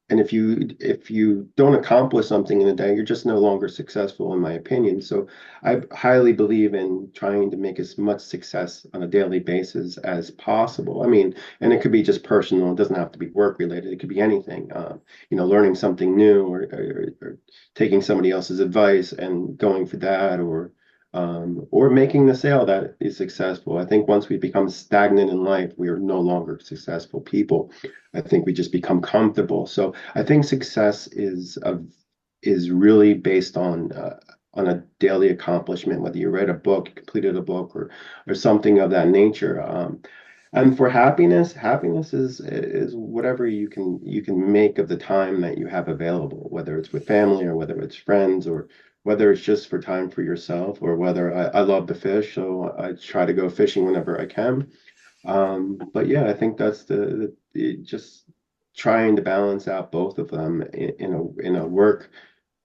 and if you don't accomplish something in a day, you're just no longer successful, in my opinion. So I highly believe in trying to make as much success on a daily basis as possible. I mean, and it could be just personal. It doesn't have to be work related. It could be anything. Learning something new, or taking somebody else's advice and going for that, or making the sale that is successful. I think once we become stagnant in life, we are no longer successful people. I think we just become comfortable. So I think success is really based on a daily accomplishment, whether you read a book, completed a book, or something of that nature. And for happiness is whatever you can make of the time that you have available, whether it's with family or whether it's friends or whether it's just for time for yourself, or whether I love to fish, so I try to go fishing whenever I can. But yeah, I think that's just trying to balance out both of them in a work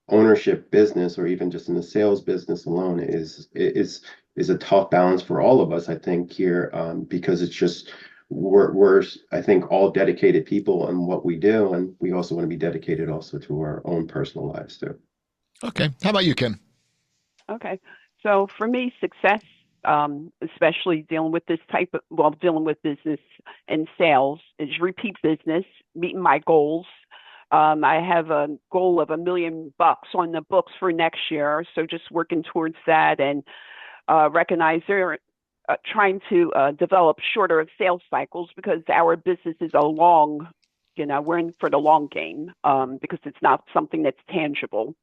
ownership business, or even just in the sales business alone, is a tough balance for all of us, I think, here, because it's just we're I think all dedicated people in what we do, and we also want to be dedicated also to our own personal lives too. Okay. How about you, Kim? Okay. So for me, success, especially dealing with business and sales, is repeat business, meeting my goals. I have a goal of $1 million on the books for next year. So just working towards that, and recognize they're trying to develop shorter sales cycles, because our business is we're in for the long game, because it's not something that's tangible.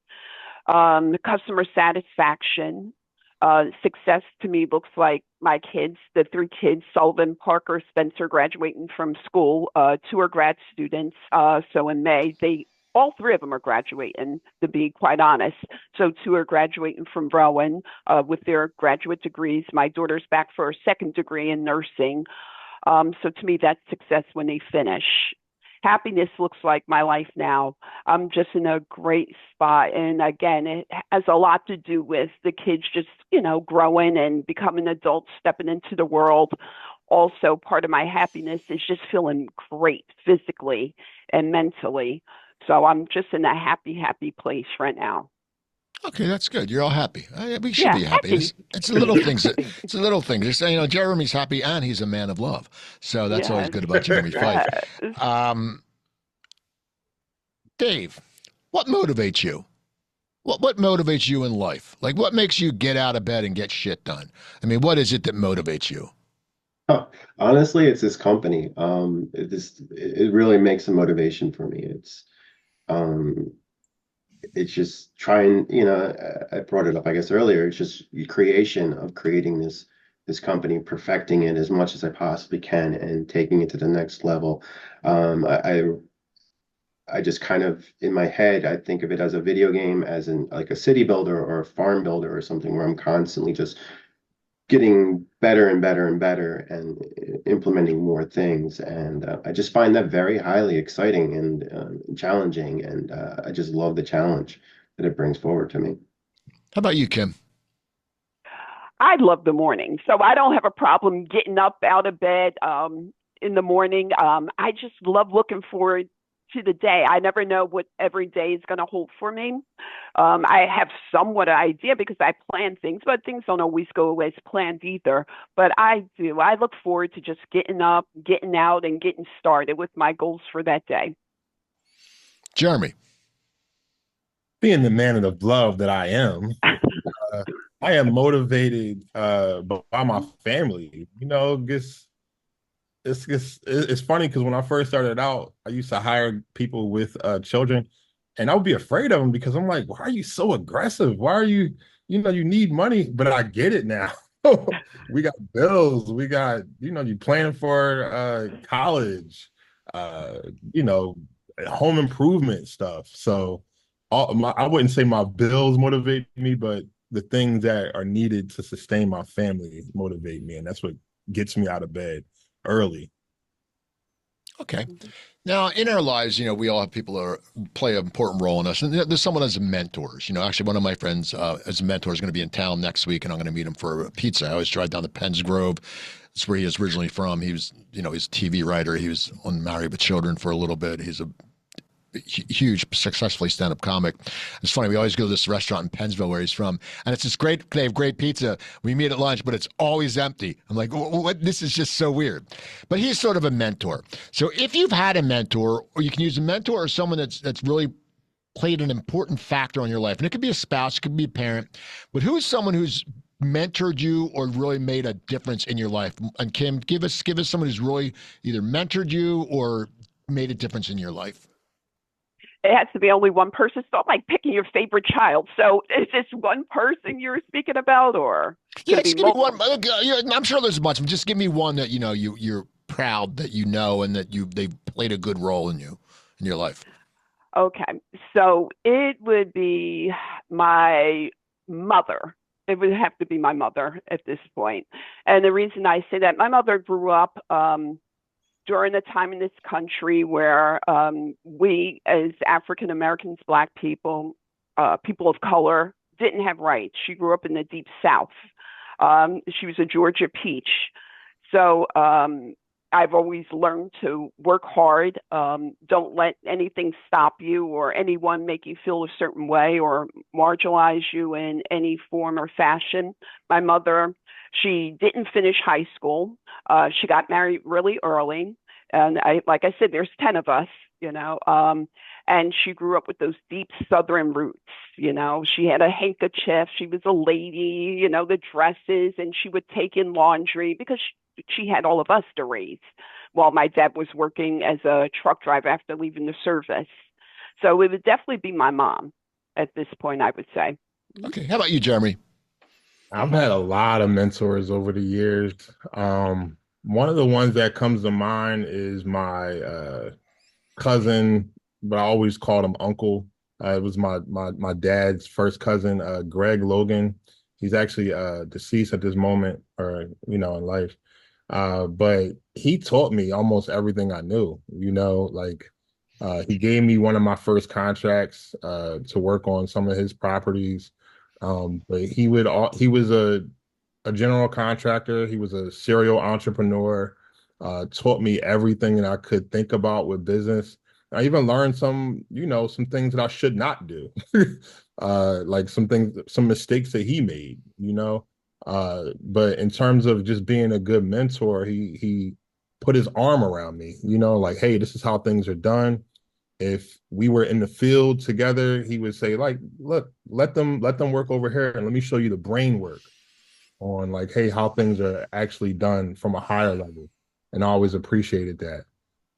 Customer satisfaction. Success to me looks like my kids, the three kids, Sullivan, Parker, Spencer, graduating from school. Two are grad students. So in May, all three of them are graduating, to be quite honest. So two are graduating from Rowan with their graduate degrees. My daughter's back for her second degree in nursing. So to me, that's success when they finish. Happiness looks like my life now. I'm just in a great spot. And again, it has a lot to do with the kids just, growing and becoming adults, stepping into the world. Also, part of my happiness is just feeling great physically and mentally. So I'm just in a happy, happy place right now. Okay, that's good. You're all happy. We should Yeah, be happy. happy. It's the little things. It's the little things. Jeremy's happy and he's a man of love. So that's always Yes. good about Jeremy Fyfe. Yes. Dave, what motivates you? What motivates you in life? Like, what makes you get out of bed and get shit done? I mean, what is it that motivates you? Huh. Honestly, it's this company. It really makes a motivation for me. Um, it's just trying, I brought it up, I guess, earlier. It's just the creating this company, perfecting it as much as I possibly can, and taking it to the next level. I just kind of, in my head, I think of it as a video game, as in like a city builder or a farm builder or something, where I'm constantly just getting better and better and better, and implementing more things. And I just find that very highly exciting and challenging. And I just love the challenge that it brings forward to me. How about you, Kim? I love the morning. So I don't have a problem getting up out of bed in the morning. I just love looking forward to the day. I never know what every day is going to hold for me. I have somewhat an idea because I plan things, but things don't always go as planned either. But I do. I look forward to just getting up, getting out, and getting started with my goals for that day. Jeremy. Being the man of love that I am, I am motivated by my family. You know, it's funny because when I first started out, I used to hire people with children, and I would be afraid of them because I'm like, why are you so aggressive? Why are you, you know, you need money, but I get it now. We got bills, we got, you know, you planning for college, uh, you know, home improvement stuff. So I wouldn't say my bills motivate me, but the things that are needed to sustain my family motivate me, and that's what gets me out of bed early. Okay. Now, in our lives, you know, we all have people that play an important role in us. And there's someone as mentors. You know, actually, one of my friends as a mentor is going to be in town next week, and I'm going to meet him for a pizza. I always drive down to Penns Grove. That's where he is originally from. He was, you know, he's a TV writer. He was on Married with Children for a little bit. He's a huge, successfully stand-up comic. It's funny. We always go to this restaurant in Pennsville where he's from, and it's this great. They have great pizza. We meet at lunch, but it's always empty. I'm like, what? This is just so weird. But he's sort of a mentor. So if you've had a mentor, or you can use a mentor or someone that's really played an important factor on your life, and it could be a spouse, it could be a parent, but who is someone who's mentored you or really made a difference in your life? And Kim, give us someone who's really either mentored you or made a difference in your life. It has to be only one person. So I'm like picking your favorite child. So is this one person you're speaking about, or yeah, just give me one. I'm sure there's a bunch. Just give me one that you know you're proud that you know and that they've played a good role in your life. Okay, so it would be my mother. It would have to be my mother at this point. And the reason I say that, my mother grew up during a time in this country where we, as African Americans, Black people, people of color, didn't have rights. She grew up in the Deep South. She was a Georgia peach. So I've always learned to work hard. Don't let anything stop you or anyone make you feel a certain way or marginalize you in any form or fashion. My mother, she didn't finish high school. She got married really early. And like I said, there's 10 of us, you know, and she grew up with those deep Southern roots. You know, she had a handkerchief. She was a lady, you know, the dresses, and she would take in laundry because she had all of us to raise while my dad was working as a truck driver after leaving the service. So it would definitely be my mom at this point, I would say. Okay. How about you, Jeremy? I've had a lot of mentors over the years. One of the ones that comes to mind is my cousin, but I always called him uncle. It was my dad's first cousin, Greg Logan. He's actually deceased at this moment, or you know, in life. But he taught me almost everything I knew. You know, like he gave me one of my first contracts to work on some of his properties. But he was a general contractor. He was a serial entrepreneur. Taught me everything that I could think about with business. I even learned some things that I should not do, like some mistakes that he made, you know. But in terms of just being a good mentor, he put his arm around me, you know, like, hey, this is how things are done. If we were in the field together, he would say, like, look, let them work over here, and let me show you the brain work on, like, hey, how things are actually done from a higher level. And I always appreciated that.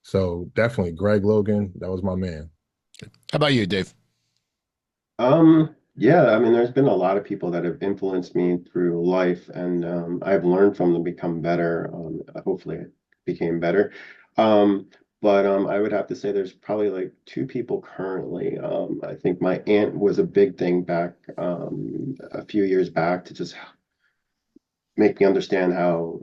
So definitely Greg Logan, that was my man. How about you, Dave? Yeah, I mean, there's been a lot of people that have influenced me through life, and I've learned from them, become better. Hopefully, I became better. But I would have to say there's probably like two people currently. I think my aunt was a big thing back a few years back to just make me understand how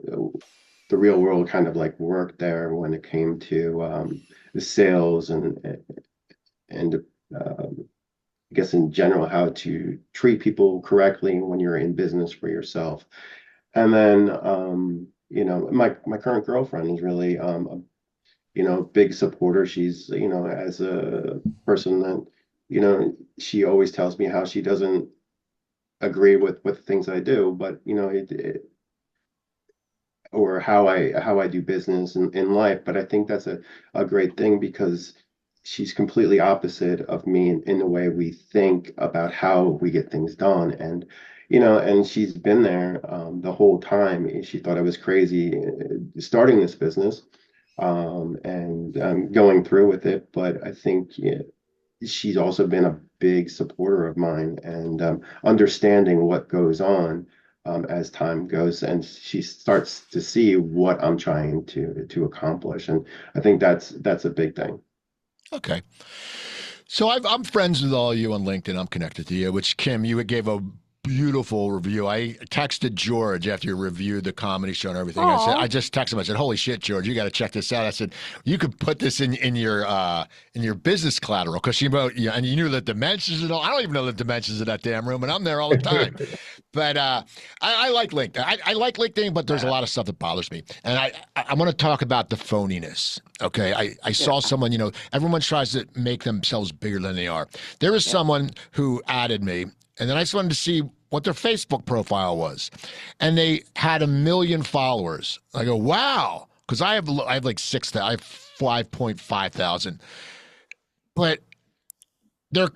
the real world kind of like worked there when it came to the sales and I guess in general how to treat people correctly when you're in business for yourself. And then you know, my current girlfriend is really big supporter. She's, as a person that, she always tells me how she doesn't agree with things I do, but or how I do business in life. But I think that's a great thing, because she's completely opposite of me in the way we think about how we get things done. And she's been there the whole time. She thought I was crazy starting this business, and going through with it. But I think, yeah, she's also been a big supporter of mine, and understanding what goes on as time goes, and she starts to see what I'm trying to accomplish. And I think that's a big thing. Okay. So I'm friends with all you on LinkedIn. I'm connected to you, which, Kim, you gave a beautiful review. I texted George after you reviewed the comedy show and everything. Aw. I just texted him. I said, "Holy shit, George, you got to check this out." I said, "You could put this in your business collateral," because she wrote, yeah, and you knew the dimensions and all. I don't even know the dimensions of that damn room, and I'm there all the time. But I like LinkedIn. I like LinkedIn, but there's a lot of stuff that bothers me, and I want to talk about the phoniness. Okay, I saw someone. Everyone tries to make themselves bigger than they are. There is someone who added me, and then I just wanted to see what their Facebook profile was, and they had 1 million followers. I go, wow, because I have like 5.5 thousand, but their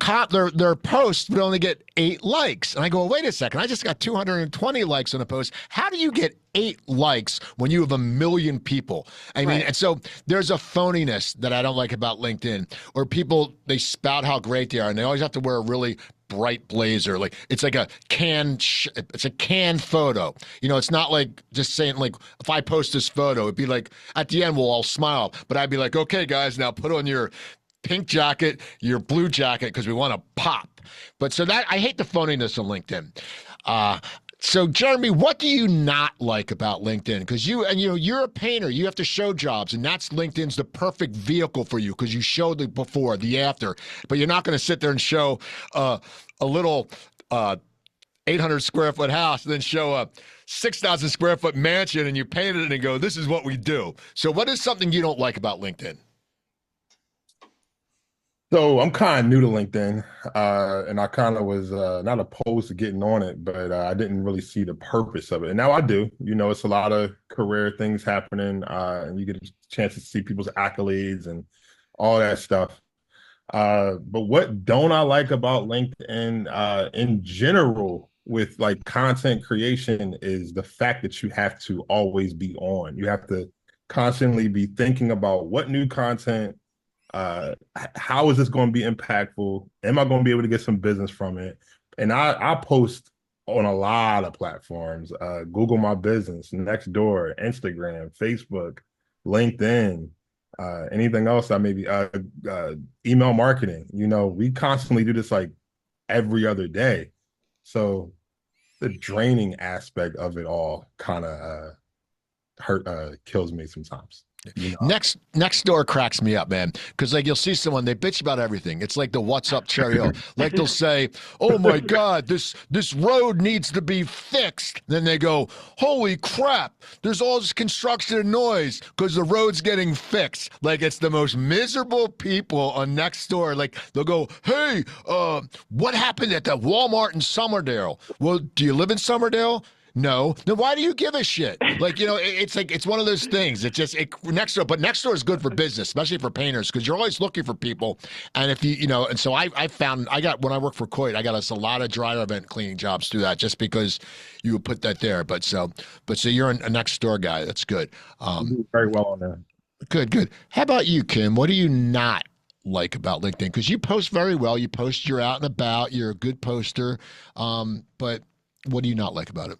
post would only get 8 likes. And I go, wait a second, I just got 220 likes on a post. How do you get 8 likes when you have 1 million people? I mean, and so there's a phoniness that I don't like about LinkedIn, or people, they spout how great they are, and they always have to wear a really bright blazer. Like it's like it's a canned photo. It's not like just saying, like, if I post this photo, it'd be like at the end we'll all smile, but I'd be like, okay guys, now put on your pink jacket, your blue jacket, because we want to pop. But so that I hate the phoniness on LinkedIn. So Jeremy, what do you not like about LinkedIn? Because you're a painter, you have to show jobs, and that's LinkedIn's the perfect vehicle for you, because you showed the before, the after, but you're not going to sit there and show a little 800 square foot house and then show a 6,000 square foot mansion, and you painted it and go, this is what we do. So what is something you don't like about LinkedIn? So I'm kind of new to LinkedIn, and I kind of was not opposed to getting on it, but I didn't really see the purpose of it. And now I do. It's a lot of career things happening, and you get a chance to see people's accolades and all that stuff. But what don't I like about LinkedIn in general with like content creation is the fact that you have to always be on. You have to constantly be thinking about what new content, how is this going to be impactful? Am I going to be able to get some business from it? And I post on a lot of platforms, Google My Business, Nextdoor, Instagram, Facebook, LinkedIn, anything else I maybe, email marketing. We constantly do this like every other day. So the draining aspect of it all kind of kills me sometimes. Next door cracks me up, man, because like you'll see someone, they bitch about everything. It's like the "What's Up Cherry Hill." Like they'll say, "Oh my God, this road needs to be fixed." Then they go, "Holy crap, there's all this construction and noise because the road's getting fixed." Like it's the most miserable people on next door. Like they'll go, "Hey, what happened at the Walmart in Summerdale?" Well, do you live in Summerdale? No. Then why do you give a shit? Like, it's like, it's one of those things. It's just next door, but next door is good for business, especially for painters, because you're always looking for people. And if and so I found, when I worked for Coit, I got us a lot of dryer vent cleaning jobs through that, just because you would put that there. But so you're a next door guy. That's good. Very well on that. Good. How about you, Kim? What do you not like about LinkedIn? Because you post very well. You post, you're out and about. You're a good poster. But what do you not like about it?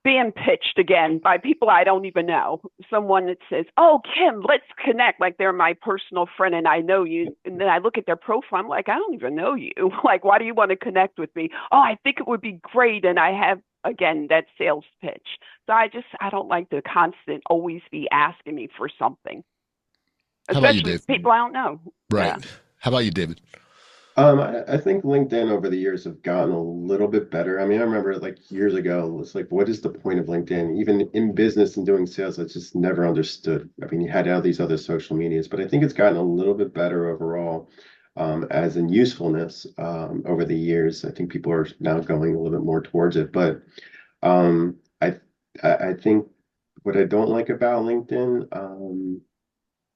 Being pitched again by people I don't even know. Someone that says, "Oh, Kim, let's connect," like they're my personal friend and I know you. And then I look at their profile, I'm like, I don't even know you. Like, why do you want to connect with me? Oh, I think it would be great. And I have, again, that sales pitch. So I don't like the constant always be asking me for something. How about you, Especially Dave? people I don't know. Right. Yeah. How about you, David? I think LinkedIn over the years have gotten a little bit better. I mean, I remember like years ago, it's like, what is the point of LinkedIn? Even in business and doing sales, I just never understood. I mean, you had all these other social medias, but I think it's gotten a little bit better overall, as in usefulness, over the years. I think people are now going a little bit more towards it. But um, I, I think what I don't like about LinkedIn,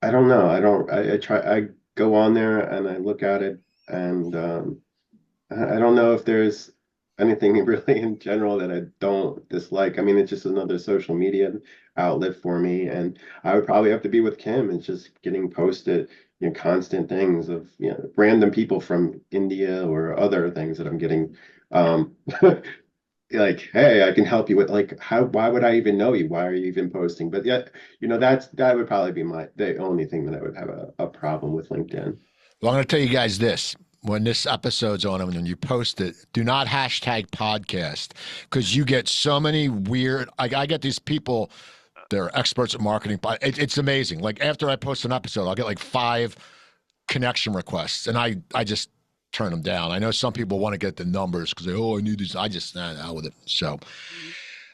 I don't know. I go on there and I look at it and I don't know if there's anything really in general that I don't dislike. I mean, it's just another social media outlet for me, and I would probably have to be with Kim. It's just getting posted, constant things of, random people from India or other things that I'm getting. Um, like, hey, I can help you with like why would I even know you? Why are you even posting? But yeah, that would probably be the only thing that I would have a problem with LinkedIn. Well, I'm going to tell you guys this. When this episode's on and when you post it, do not hashtag podcast because you get so many weird. I get these people, they're experts at marketing. But it's amazing. Like after I post an episode, I'll get like 5 connection requests, and I just turn them down. I know some people want to get the numbers because I need these. I just out with it. So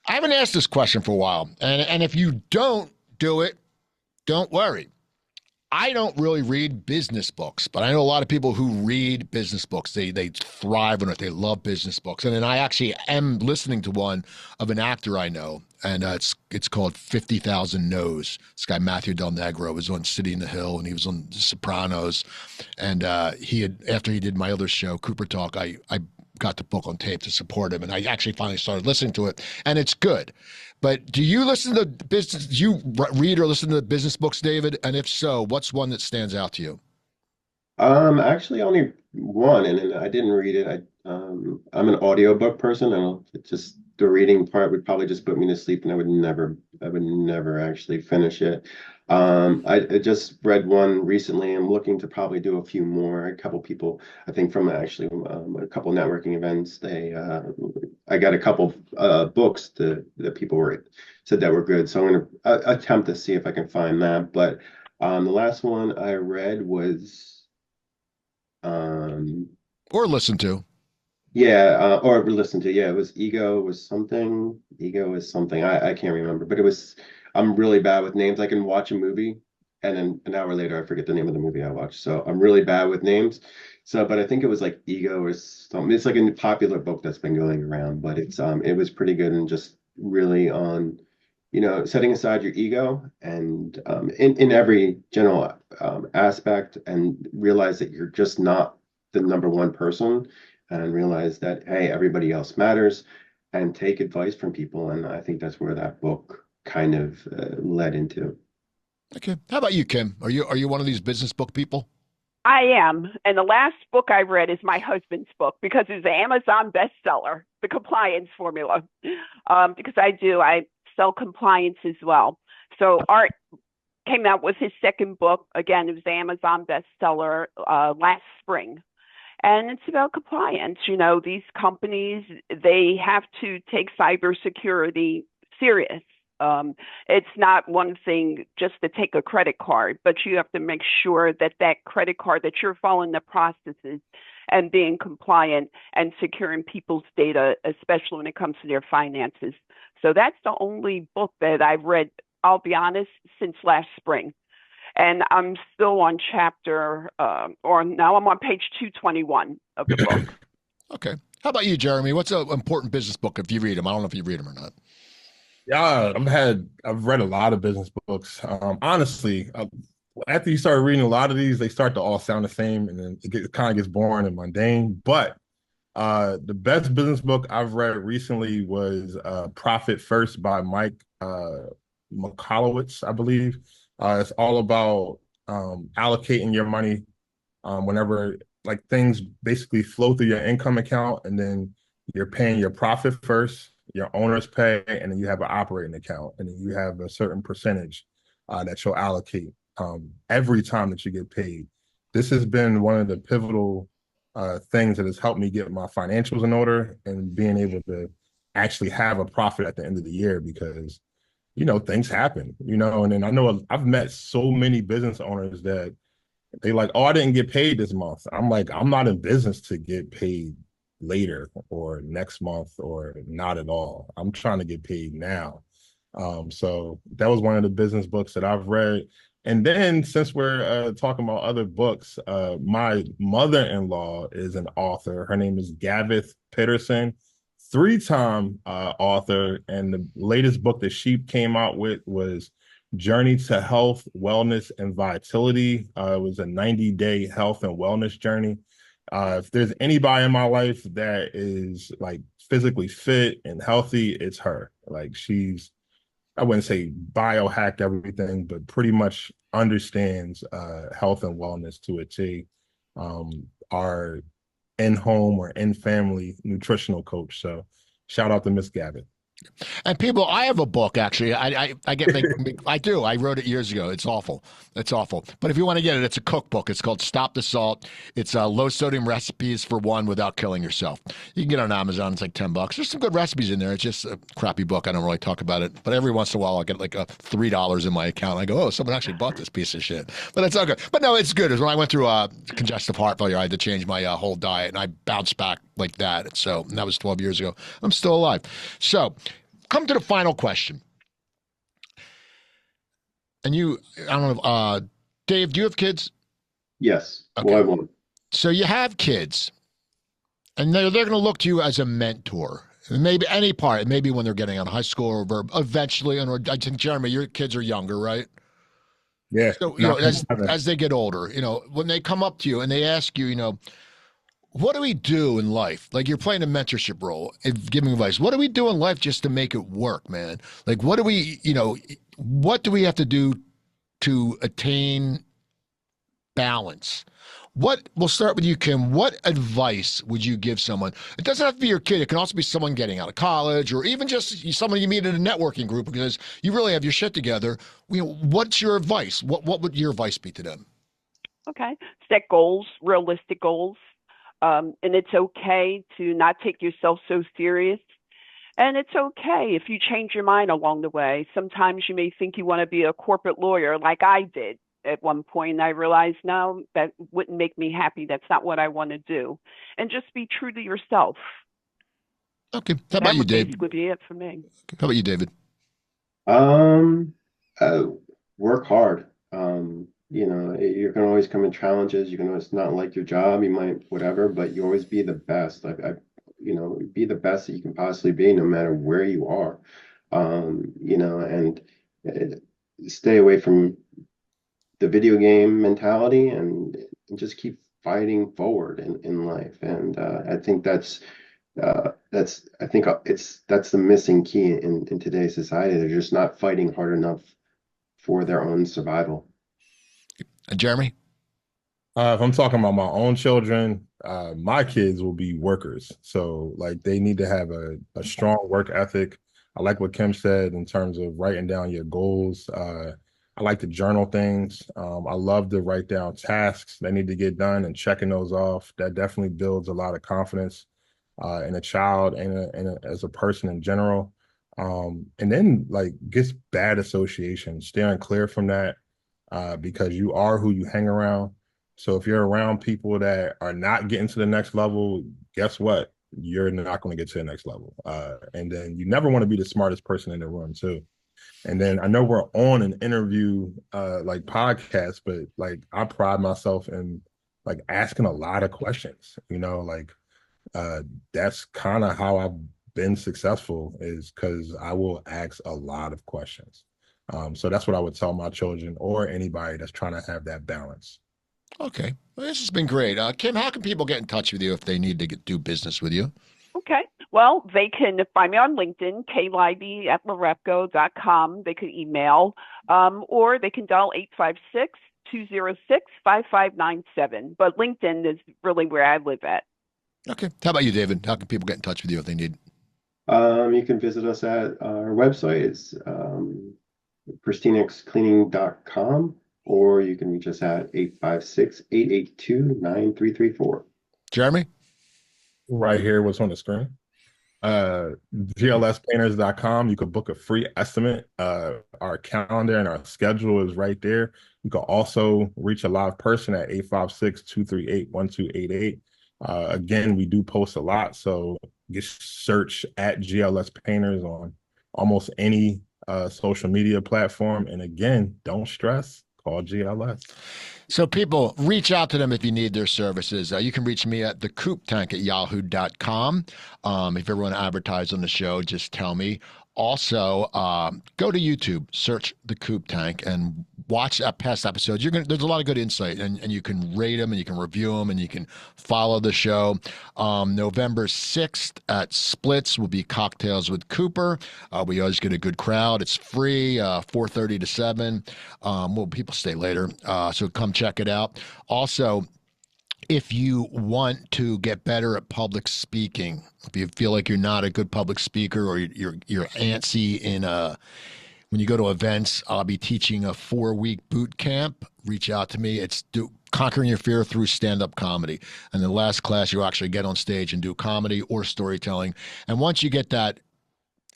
I haven't asked this question for a while, and if you don't do it, don't worry. I don't really read business books, but I know a lot of people who read business books. They thrive on it. They love business books. And then I actually am listening to one of an actor I know, and it's called 50,000 No's. This guy Matthew Del Negro was on City in the Hill, and he was on The Sopranos. And he had after he did my other show, Cooper Talk, I got the book on tape to support him, and I actually finally started listening to it, and it's good. But do you listen to business? Do you read or listen to business books, David? And if so, what's one that stands out to you? Actually only one, and I didn't read it. I'm an audiobook person, and it just the reading part would probably just put me to sleep, and I would never actually finish it. I just read one recently. I'm looking to probably do a few more. A couple people, I think from actually a couple networking events, I got a couple books that people were said that were good. So I'm gonna attempt to see if I can find that. But the last one I read was. Um, Or listen to? yeah, or listen to, yeah, it was Ego was something. I can't remember, but I'm really bad with names. I can watch a movie and then an hour later I forget the name of the movie I watched. So I'm really bad with names. So, but I think it was like Ego or something. It's like a popular book that's been going around, but it was pretty good and just really on, setting aside your ego and in every general aspect and realize that you're just not the number one person and realize that, hey, everybody else matters and take advice from people. And I think that's where that book kind of led into. Okay. How about you, Kim? Are you one of these business book people? I am. And the last book I read is my husband's book because it's an Amazon bestseller, The Compliance Formula. Because I sell compliance as well. So Art came out with his second book. Again, it was the Amazon bestseller last spring. And it's about compliance. These companies, they have to take cybersecurity serious. It's not one thing just to take a credit card, but you have to make sure that credit card, that you're following the processes and being compliant and securing people's data, especially when it comes to their finances. So that's the only book that I've read, I'll be honest, since last spring. And I'm still on now I'm on page 221 of the book. Okay. How about you, Jeremy? What's an important business book if you read them? I don't know if you read them or not. Yeah, I've read a lot of business books. Honestly, after you start reading a lot of these, they start to all sound the same, and then it kind of gets boring and mundane. But the best business book I've read recently was Profit First by Mike Michalowicz, I believe. It's all about allocating your money whenever like things basically flow through your income account, and then you're paying your profit first, your owner's pay, and then you have an operating account, and then you have a certain percentage that you'll allocate every time that you get paid. This has been one of the pivotal things that has helped me get my financials in order and being able to actually have a profit at the end of the year because things happen, and then I know I've met so many business owners that They like, oh, I didn't get paid this month. I'm like, I'm not in business to get paid later or next month or not at all. I'm trying to get paid now. So that was one of the business books that I've read. And then since we're talking about other books, my mother-in-law is an author. Her name is Gavith Peterson, three-time author. And the latest book that she came out with was Journey to Health, Wellness, and Vitality. It was a 90-day health and wellness journey. If there's anybody in my life that is like physically fit and healthy, it's her. Like she's, I wouldn't say biohacked everything, but pretty much understands health and wellness to a T. Our in-home or in-family nutritional coach. So shout out to Miss Gavin. And people, I have a book actually. I get I do. I wrote it years ago. It's awful. It's awful. But if you want to get it, it's a cookbook. It's called Stop the Salt. It's low sodium recipes for one without killing yourself. You can get it on Amazon. It's like $10. There's some good recipes in there. It's just a crappy book. I don't really talk about it. But every once in a while, I'll get like a $3 in my account. I go, oh, someone actually bought this piece of shit. But it's all good. But no, it's good. It's when I went through congestive heart failure, I had to change my whole diet, and I bounced back like that. So and that was 12 years ago. I'm still alive. So come to the final question. And you, I don't know, Dave, do you have kids? Yes. Okay. Well, I won't. So you have kids, and they're going to look to you as a mentor. Maybe any part, maybe when they're getting out of high school or eventually. And I think, Jeremy, your kids are younger, right? Yeah. So, as they get older, when they come up to you and they ask you, what do we do in life? Like you're playing a mentorship role and giving advice. What do we do in life just to make it work, man? Like what do we have to do to attain balance? We'll start with you, Kim. What advice would you give someone? It doesn't have to be your kid. It can also be someone getting out of college or even just someone you meet in a networking group because you really have your shit together. What's your advice? What would your advice be to them? Okay. Set goals, realistic goals. And it's okay to not take yourself so serious. And it's okay if you change your mind along the way. Sometimes you may think you want to be a corporate lawyer like I did at one point. I realized, no, that wouldn't make me happy. That's not what I want to do. And just be true to yourself. Okay. How about you, Dave? That would be it for me. How about you, David? Work hard. You're gonna always come in challenges. You're gonna always not like your job. You might whatever, but you always be the best. Be the best that you can possibly be, no matter where you are. And stay away from the video game mentality and just keep fighting forward in life. And I think that's the missing key in today's society. They're just not fighting hard enough for their own survival. Jeremy? If I'm talking about my own children, my kids will be workers. So like they need to have a strong work ethic. I like what Kim said in terms of writing down your goals. I like to journal things. I love to write down tasks that need to get done and checking those off. That definitely builds a lot of confidence in a child and as a person in general. And then like gets bad association, steering clear from that because you are who you hang around. So if you're around people that are not getting to the next level, guess what? You're not going to get to the next level. And then you never want to be the smartest person in the room too. And then I know we're on an interview like podcast, but like I pride myself in like asking a lot of questions, that's kind of how I've been successful is because I will ask a lot of questions. So that's what I would tell my children or anybody that's trying to have that balance. Okay. Well, this has been great. Kim, how can people get in touch with you if they need to do business with you? Okay. Well, they can find me on LinkedIn, kleiby@lerepco.com. They could email, or they can dial 856-206-5597. But LinkedIn is really where I live at. Okay. How about you, David? How can people get in touch with you if they need? You can visit us at our website. It's pristinexcleaning.com, or you can reach us at 856-882-9334. Jeremy? Right here, what's on the screen. GLSpainters.com. You could book a free estimate. Our calendar and our schedule is right there. You can also reach a live person at 856-238-1288. Again, we do post a lot, so just search at GLS Painters on almost any social media platform. And again, don't stress, call GLS. So people, reach out to them if you need their services. You can reach me at the Coop Tank at yahoo.com. If you ever want to advertise on the show, just tell me. Also, go to YouTube, search the Coop Tank, and watch past episodes. There's a lot of good insight, and you can rate them, and you can review them, and you can follow the show. November 6th at Splits will be Cocktails with Cooper. We always get a good crowd. It's free, 4:30 to 7. Well, people stay later, so come check it out. Also, if you want to get better at public speaking, if you feel like you're not a good public speaker, or you're antsy when you go to events, I'll be teaching a 4-week boot camp. Reach out to me. It's conquering your fear through stand-up comedy. And the last class, you actually get on stage and do comedy or storytelling. And once you get that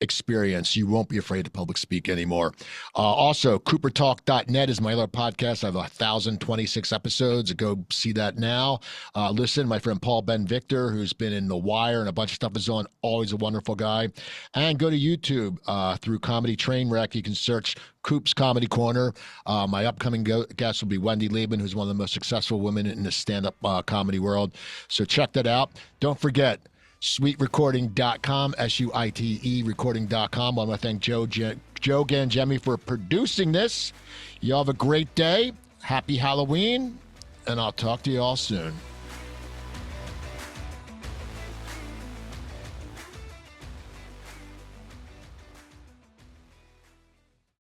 experience, you won't be afraid to public speak anymore. Also, coopertalk.net is my other podcast. I have 1,026 episodes. Go see that now. Listen, my friend Paul Ben Victor, who's been in The Wire and a bunch of stuff is on, always a wonderful guy. And go to YouTube through Comedy Trainwreck. You can search Coop's Comedy Corner. My upcoming guest will be Wendy Liebman, who's one of the most successful women in the stand-up comedy world. So check that out. Don't forget, SuiteRecording.com, SUITE recording.com. I want to thank Joe Gangemi for producing this. You all have a great day. Happy Halloween, and I'll talk to you all soon.